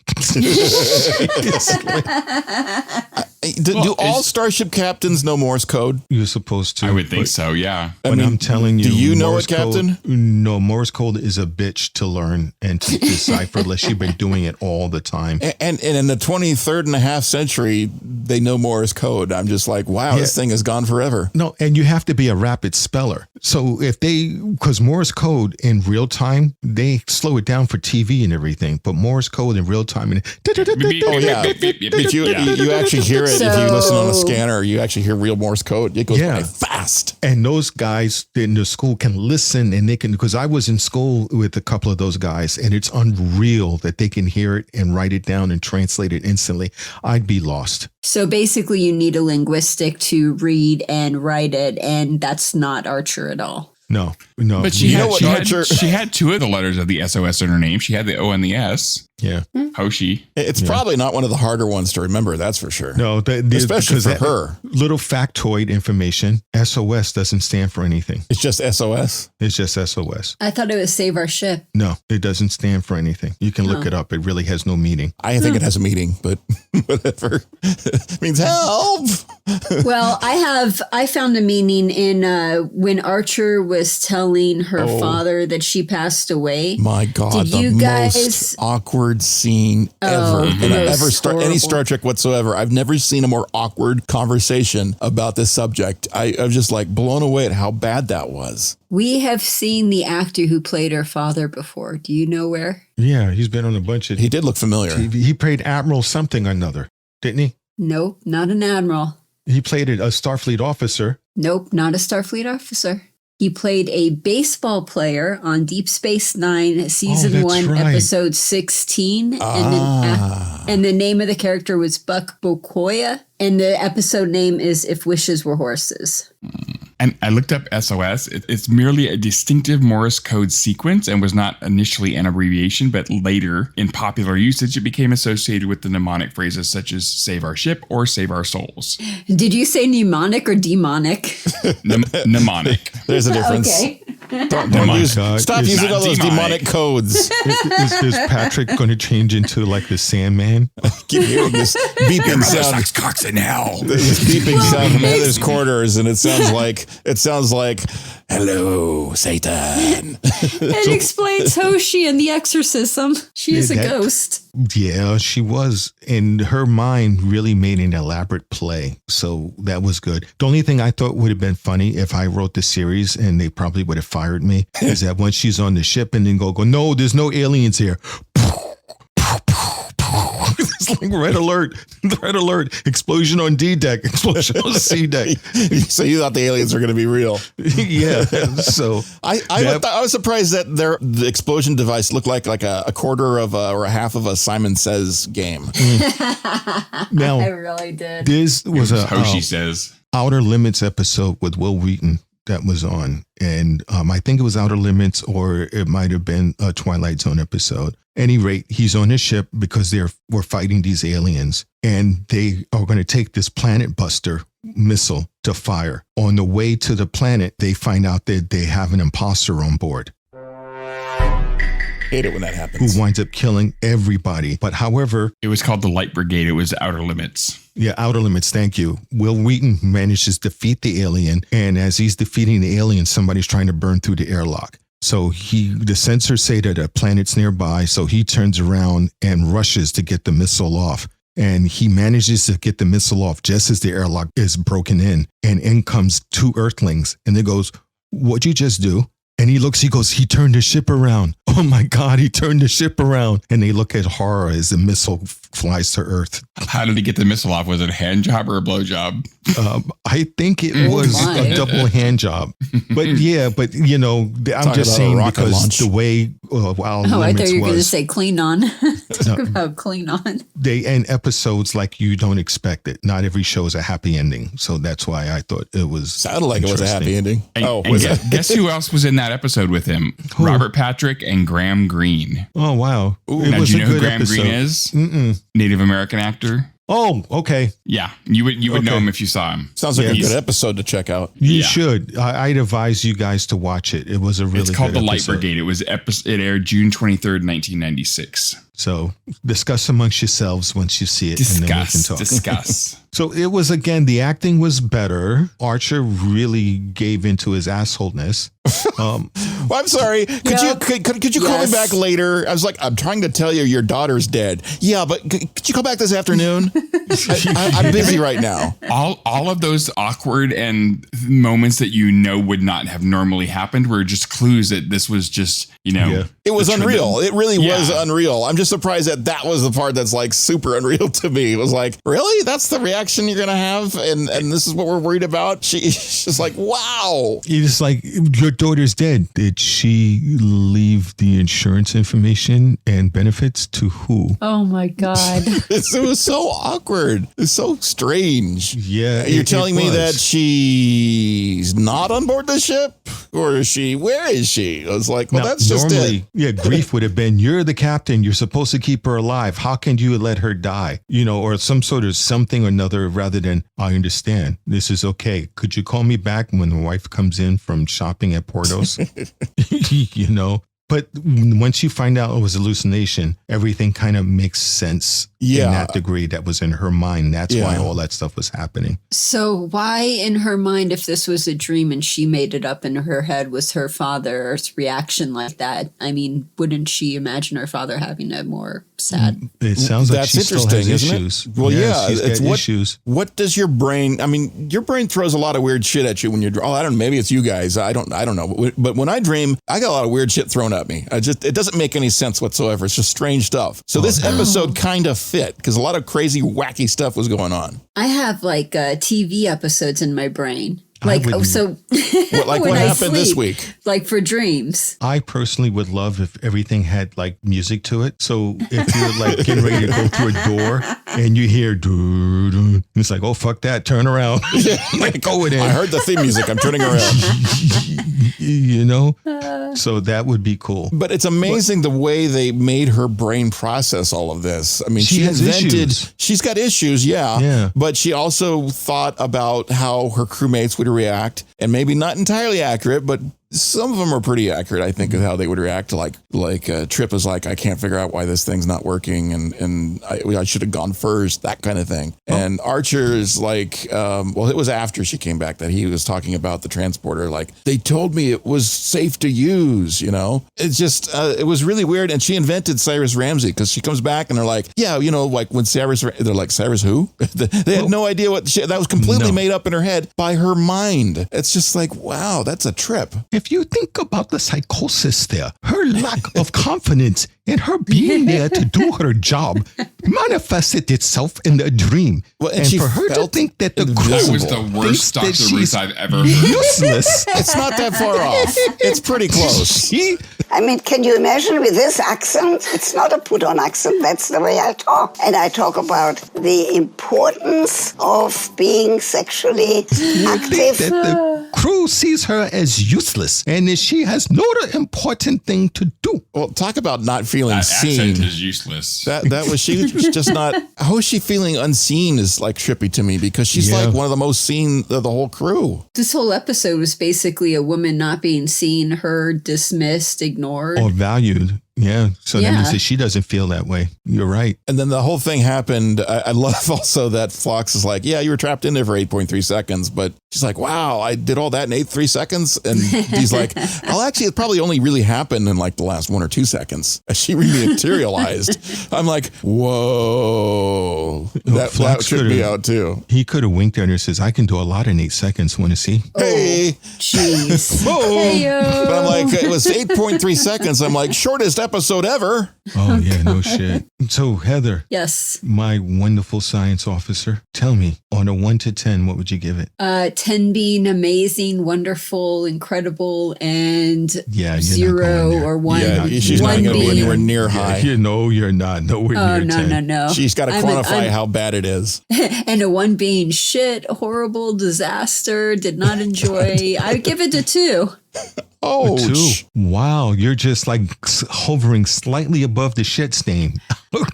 Do all starship captains know Morse code? You're supposed to. I would think so, yeah. But I'm telling you. Do you know Morse it, Captain? Code, no, Morse code is a bitch to learn and to decipher unless you've been doing it all the time. And in the 23rd and a half century, they know Morse code. I'm just like, wow, this thing has gone forever. No, and you have to be a rapid speller. So if because Morse code in real time, they slow it down for TV and everything. But Morse code in real time, Oh, yeah. But you actually hear it if you listen on a scanner. You actually hear real Morse code. It goes by fast. And those guys in the school can listen and they can, because I was in school with a couple of those guys and it's unreal that they can hear it and write it down and translate it instantly. I'd be lost. So basically you need a linguistic to read and write it, and that's not Archer at all. No. But she had two of the letters of the SOS in her name. She had the O and the S. Yeah. Hoshi. It's probably not one of the harder ones to remember, that's for sure. No, especially for her. Little factoid information, SOS doesn't stand for anything. It's just SOS? It's just SOS. I thought it was Save Our Ship. No, it doesn't stand for anything. You can look it up. It really has no meaning. I think it has a meaning, but whatever. It means help. Well, I found a meaning in when Archer was telling her father that she passed away. My God, Did you guys most awkward scene ever in any Star Trek whatsoever. I've never seen a more awkward conversation about this subject. I was just like blown away at how bad that was. We have seen the actor who played her father before. Do you know where? Yeah, he's been on a bunch of. He did look familiar. He played Admiral something or another, didn't he? Nope, not an admiral. He played a Starfleet officer. Nope, not a Starfleet officer. He played a baseball player on Deep Space Nine, Season 1, right. Episode 16. And the name of the character was Buck Bokoya. And the episode name is If Wishes Were Horses. And I looked up SOS. It's merely a distinctive Morse code sequence and was not initially an abbreviation, but later in popular usage, it became associated with the mnemonic phrases such as save our ship or save our souls. Did you say mnemonic or demonic? Mnemonic. There's a difference. Okay. Stop using all those demonic codes. Is Patrick going to change into like the Sandman? Keep hearing this beeping sound. Cocks in hell. This beeping sound from Heather's quarters, and it sounds like hello, Satan. It explains Hoshi and the exorcism. She is a ghost. Yeah, she was. And her mind really made an elaborate play. So that was good. The only thing I thought would have been funny if I wrote the series and they probably would have fired me is that when she's on the ship and then go, no, there's no aliens here. It's like red alert, explosion on D deck, explosion on C deck. So you thought the aliens were going to be real? Yeah. So I was surprised that the explosion device looked like a quarter of or a half of a Simon Says game. Now, I really did. This was a Hoshi Says Outer Limits episode with Will Wheaton that was on, and I think it was Outer Limits or it might have been a Twilight Zone episode. Any rate, he's on his ship because we're fighting these aliens, and they are going to take this planet buster missile to fire. On the way to the planet, they find out that they have an imposter on board. Hate it when that happens. Who winds up killing everybody. But however, it was called the Light Brigade. It was Outer Limits. Yeah, Outer Limits. Thank you. Will Wheaton manages to defeat the alien, and as he's defeating the alien, somebody's trying to burn through the airlock. So the sensors say that a planet's nearby, so he turns around and rushes to get the missile off. And he manages to get the missile off just as the airlock is broken in. And in comes two Earthlings. And they goes, what'd you just do? And he goes, he turned the ship around. Oh my God, he turned the ship around. And they look at horror as the missile flies to Earth. How did he get the missile off? Was it a hand job or a blow job? I think it was a double hand job. But I'm just saying because launch. The way I thought you were going to say clean on. Talk about clean on. They end episodes like you don't expect it. Not every show is a happy ending. So that's why I thought it was sounded like it was a happy ending. Guess who else was in that episode with him? Who? Robert Patrick and Graham Greene. Oh, wow. Now, do you know who Graham Greene is? Mm-mm. Native American actor. Oh, okay. Yeah, you would know him if you saw him. Sounds like a good episode to check out. You should. I'd advise you guys to watch it. It was a really good episode. It's called The Light Brigade. It aired June 23rd, 1996. So discuss amongst yourselves once you see it. And then we can talk. Discuss. So it was, again, the acting was better. Archer really gave into his assholeness. Well, I'm sorry. Could you call me back later? I was like, I'm trying to tell you your daughter's dead. Yeah, but could you call back this afternoon? I'm busy right now. All of those awkward and moments that would not have normally happened were just clues that this was just, It was unreal. It really was unreal. I'm just surprised that was the part that's like super unreal to me. It was like, really? That's the reaction you're going to have? And this is what we're worried about? She's just like, wow. It's like, your daughter's dead. Did she leave the insurance information and benefits to who? Oh my God. It was so awkward. It's so strange. Yeah. You're telling me that she's not on board the ship? Or is she? Where is she? I was like, well, that's just normally, it. Grief would have been, you're the captain. You're supposed to keep her alive. How can you let her die? Or some sort of something or another rather than, I understand. This is okay. Could you call me back when the wife comes in from shopping at Portos? But once you find out it was hallucination, everything kind of makes sense in that degree that was in her mind. That's why all that stuff was happening. So why in her mind, if this was a dream and she made it up in her head, was her father's reaction like that? I mean, wouldn't she imagine her father having a more sad... It sounds like she still has isn't issues. It? Well, it's issues. What does your brain... I mean, your brain throws a lot of weird shit at you when you're... Oh, I don't know. Maybe it's you guys. I don't know. But when I dream, I got a lot of weird shit thrown at me. It doesn't make any sense whatsoever. It's just strange stuff. So this episode kind of fit because a lot of crazy, wacky stuff was going on. I have TV episodes in my brain. What happened this week? Like for dreams. I personally would love if everything had like music to it. So if you're like getting ready to go through a door and you hear doo-doo, it's like, oh, fuck that, turn around. Go in. I heard the theme music. I'm turning around. So that would be cool. But it's amazing the way they made her brain process all of this. I mean, she has issues. She's got issues, but she also thought about how her crewmates would react, and maybe not entirely accurate, but some of them are pretty accurate, I think, of how they would react to like Trip is like, I can't figure out why this thing's not working, and I should have gone first, that kind of thing. Oh. And Archer is like, it was after she came back that he was talking about the transporter. Like, they told me it was safe to use, It's just, it was really weird. And she invented Cyrus Ramsey because she comes back and they're like, like when they're like, Cyrus who? They had no idea that was completely made up in her head by her mind. It's just like, wow, that's a trip. If you think about the psychosis there, her lack of confidence in her being there to do her job manifested itself in the dream. Well, and for her to think that the crew that was the worst Dr. Ruth I've ever heard. Useless. It's not that far off. It's pretty close. I mean, can you imagine with this accent? It's not a put-on accent. That's the way I talk. And I talk about the importance of being sexually active. That the crew sees her as useless and that she has no important thing to do. Well, talk about not feeling that seen. Accent is useless. That was she was just not. How is she feeling unseen is like trippy to me because she's like one of the most seen of the whole crew. This whole episode was basically a woman not being seen, heard, dismissed, ignored, or valued. Yeah. So that means that she doesn't feel that way. You're right. And then the whole thing happened. I love also that Phlox is like, you were trapped in there for 8.3 seconds. But she's like, wow, I did all that in 3 seconds. And he's like, well, actually, it probably only really happened in like the last last 1 or 2 seconds. She rematerialized. I'm like, whoa. That tripped me out too. He could have winked at her and says, I can do a lot in 8 seconds. Want to see? Hey. Jeez. But I'm like, it was 8.3 seconds. I'm like, shortest episode ever. Oh, yeah, no shit. So, Heather. Yes. My wonderful science officer, tell me, on a 1 to 10, what would you give it? 10 being amazing, wonderful, incredible, and 0 or 1. Yeah, she's not going to be anywhere near high. No, you're not. Nowhere near 10. No. She's got to quantify how bad it is. And a 1 being shit, horrible, disaster, did not enjoy. I would give it a 2. Oh, 2. Wow, you're just like hovering slightly above the shit stain.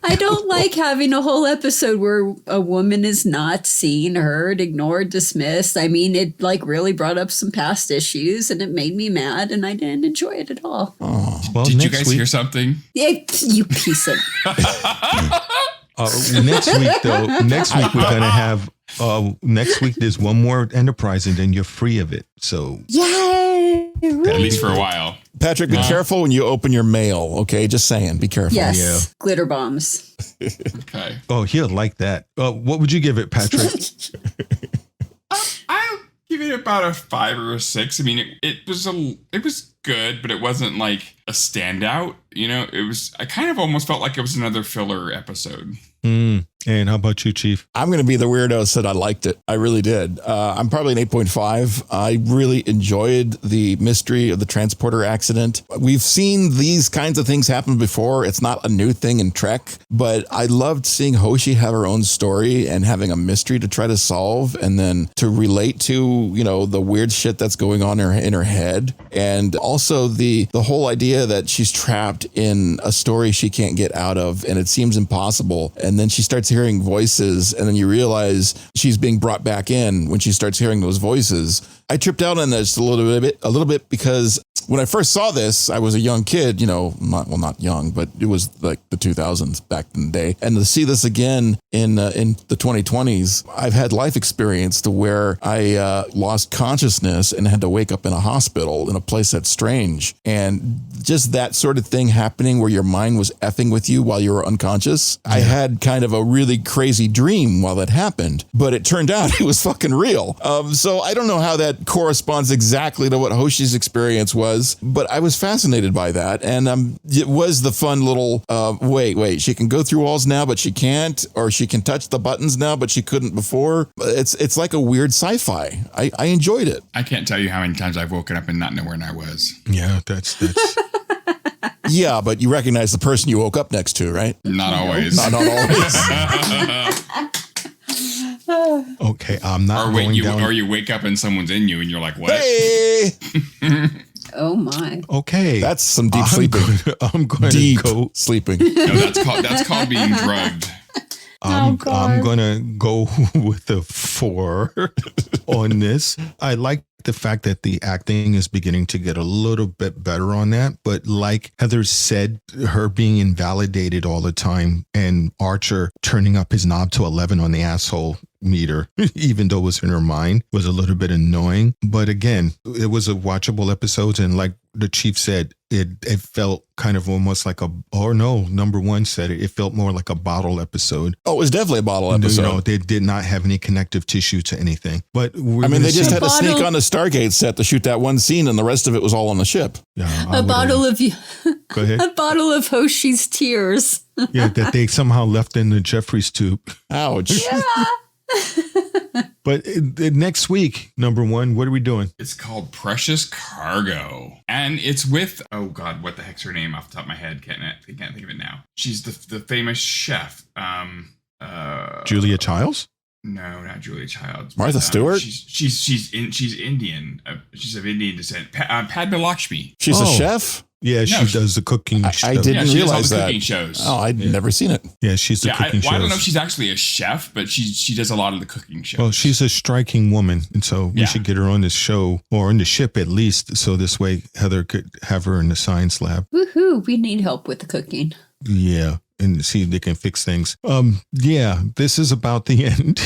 I don't like having a whole episode where a woman is not seen, heard, ignored, dismissed. I mean, it like really brought up some past issues and it made me mad and I didn't enjoy it at all. Oh. Well, did you guys hear something? Yeah, you piece of... Next week, though, we're going to have, next week there's one more Enterprise and then you're free of it. So, yay! At least for a while. Patrick, be careful when you open your mail, okay? Just saying, be careful. Yes, Yeah. glitter bombs. Okay. Oh, he'll like that. What would you give it, Patrick? I'll give it about a 5 or a 6. I mean, it was good, but it wasn't like a standout. You know, I kind of almost felt like it was another filler episode. And how about you, Chief? I'm going to be the weirdo said I liked it. I really did. I'm probably an 8.5. I really enjoyed the mystery of the transporter accident. We've seen these kinds of things happen before. It's not a new thing in Trek, but I loved seeing Hoshi have her own story and having a mystery to try to solve and then to relate to, you know, the weird shit that's going on in her head. And also the whole idea that she's trapped in a story she can't get out of and it seems impossible. And then she starts hearing voices and then you realize she's being brought back in when she starts hearing those voices. I tripped out on this a little bit because when I first saw this, I was a young kid, you know, not young, but it was like the 2000s back in the day. And to see this again in the 2020s, I've had life experience to where I lost consciousness and had to wake up in a hospital in a place that's strange. And just that sort of thing happening where your mind was effing with you while you were unconscious. Yeah. I had kind of a really crazy dream while that happened, but it turned out it was fucking real. So I don't know how that corresponds exactly to what Hoshi's experience was, but I was fascinated by that. And it was the fun little, wait, she can go through walls now, but she can't, or she can touch the buttons now, but she couldn't before. It's like a weird sci-fi. I enjoyed it. I can't tell you how many times I've woken up and not know where I was. Yeah, that's Yeah, but you recognize the person you woke up next to, right? Not always. Not always. Okay, I'm not going down. Or you wake up and someone's in you and you're like, what? Hey! Oh my. Okay. That's some deep sleeping. I'm going to go sleeping. No, that's called being drugged. I'm going to go with a 4 on this. I like the fact that the acting is beginning to get a little bit better on that. But like Heather said, her being invalidated all the time and Archer turning up his knob to 11 on the asshole meter, even though it was in her mind, was a little bit annoying. But again, it was a watchable episode. And like the chief said, it felt kind of almost like number one said it felt more like a bottle episode. Oh, it was definitely a bottle episode. You know, they did not have any connective tissue to anything. But they just had to sneak on the Stargate set to shoot that one scene and the rest of it was all on the ship. Yeah, a bottle of Go ahead. A bottle of Hoshi's tears. Yeah, that they somehow left in the Jeffries tube. Ouch. Yeah. But next week, number one, what are we doing? It's called Precious Cargo. And it's with, oh God, what the heck's her name off the top of my head? Can't think of it now. She's the famous chef. Julia Childs? No, not Julia Childs. Martha Stewart? She's Indian. She's of Indian descent. Padma Lakshmi. She's a chef? Yeah, she does the cooking. I didn't realize that. Cooking shows. Oh, I'd never seen it. Yeah, she's the cooking shows. I don't know if she's actually a chef, but she does a lot of the cooking shows. Well, she's a striking woman, and so we should get her on this show or on the ship at least, so this way Heather could have her in the science lab. Woohoo! We need help with the cooking. Yeah. and see if they can fix things. Yeah, this is about the end.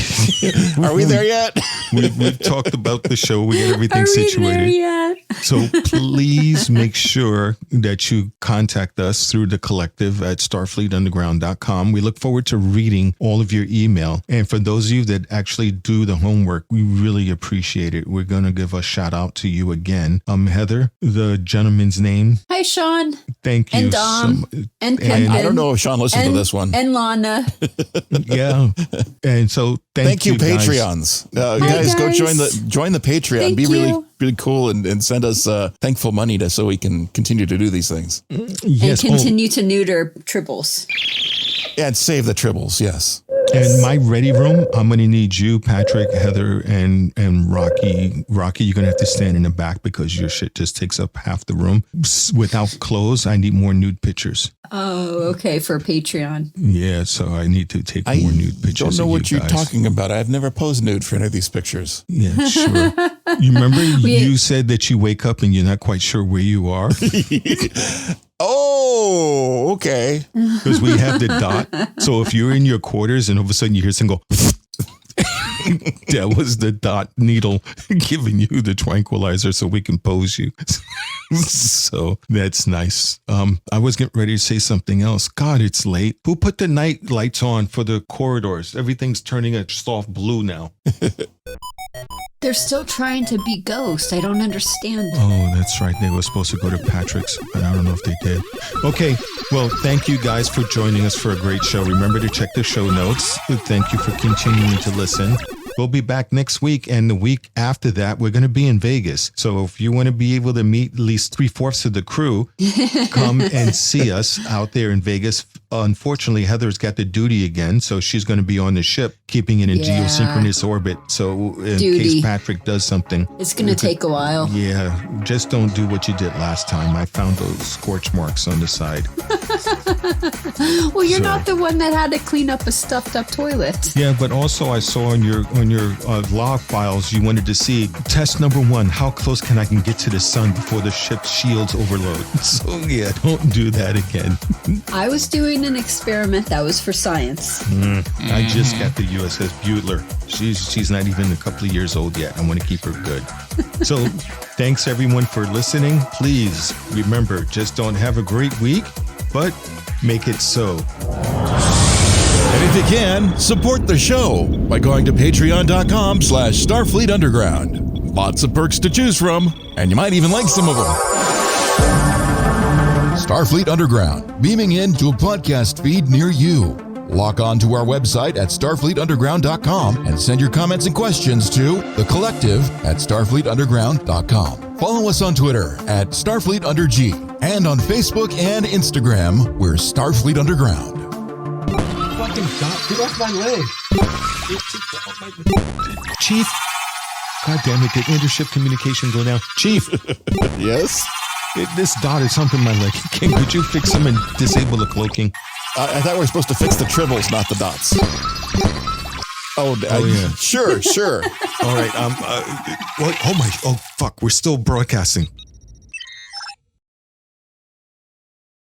Are we there yet? We've talked about the show. We get everything Are we situated. there yet? So please make sure that you contact us through the collective at starfleetunderground.com. We look forward to reading all of your email. And for those of you that actually do the homework, we really appreciate it. We're going to give a shout out to you again. Heather, the gentleman's name. Hi, Sean. Thank you. And Dom. And Pimpin. I don't know if Sean listened to this one. And Lana. Yeah. And so thank you guys. Patreons. Guys, go join the Patreon. Thank Be really, you. really cool and send us thankful money so we can continue to do these things. Yes. And continue to neuter tribbles. And save the tribbles, yes. And my ready room, I'm going to need you, Patrick, Heather, and Rocky. Rocky, you're going to have to stand in the back because your shit just takes up half the room. Without clothes, I need more nude pictures. Oh, okay, for Patreon. Yeah, so I need to take more nude pictures. I don't know what you you're guys. talking about. I've never posed nude for any of these pictures. Yeah, sure. You remember you said that you wake up and you're not quite sure where you are? Oh, okay. Because we have the dot. So if you're in your quarters and all of a sudden you hear something go, that was the dot needle giving you the tranquilizer so we can pose you. So that's nice. I was getting ready to say something else. God, it's late. Who put the night lights on for the corridors? Everything's turning a soft blue now. They're still trying to be ghosts. I don't understand. Oh, that's right. They were supposed to go to Patrick's, but I don't know if they did. Okay. Well, thank you guys for joining us for a great show. Remember to check the show notes. Thank you for continuing to listen. We'll be back next week, and the week after that, we're going to be in Vegas. So if you want to be able to meet at least 3/4 of the crew, come and see us out there in Vegas. Unfortunately, Heather's got the duty again, so she's going to be on the ship, keeping it in geosynchronous orbit. So in case Patrick does something. It's going to take a while. Yeah, just don't do what you did last time. I found those scorch marks on the side. Well, you're not the one that had to clean up a stuffed up toilet. Yeah, but also I saw on your log files you wanted to see test number 1: how close can I get to the sun before the ship's shields overload? So yeah, don't do that again. I was doing an experiment that was for science. I just got the USS Butler. She's not even a couple of years old yet. I want to keep her good. So thanks everyone for listening. Please remember, just don't have a great week, but make it so. And if you can, support the show by going to patreon.com/Starfleet Underground. Lots of perks to choose from, and you might even like some of them. Starfleet Underground, beaming into a podcast feed near you. Log on to our website at starfleetunderground.com and send your comments and questions to thecollective@starfleetunderground.com. Follow us on Twitter at StarfleetUnderG, and on Facebook and Instagram, we're Starfleet Underground. Fucking dot, get off my leg. Chief. God damn it, did intership communication go down? Chief. Yes? This dot is humping my leg. Could you fix him and disable the cloaking? I thought we were supposed to fix the tribbles, not the dots. Yeah. Sure. All right. Oh fuck, we're still broadcasting.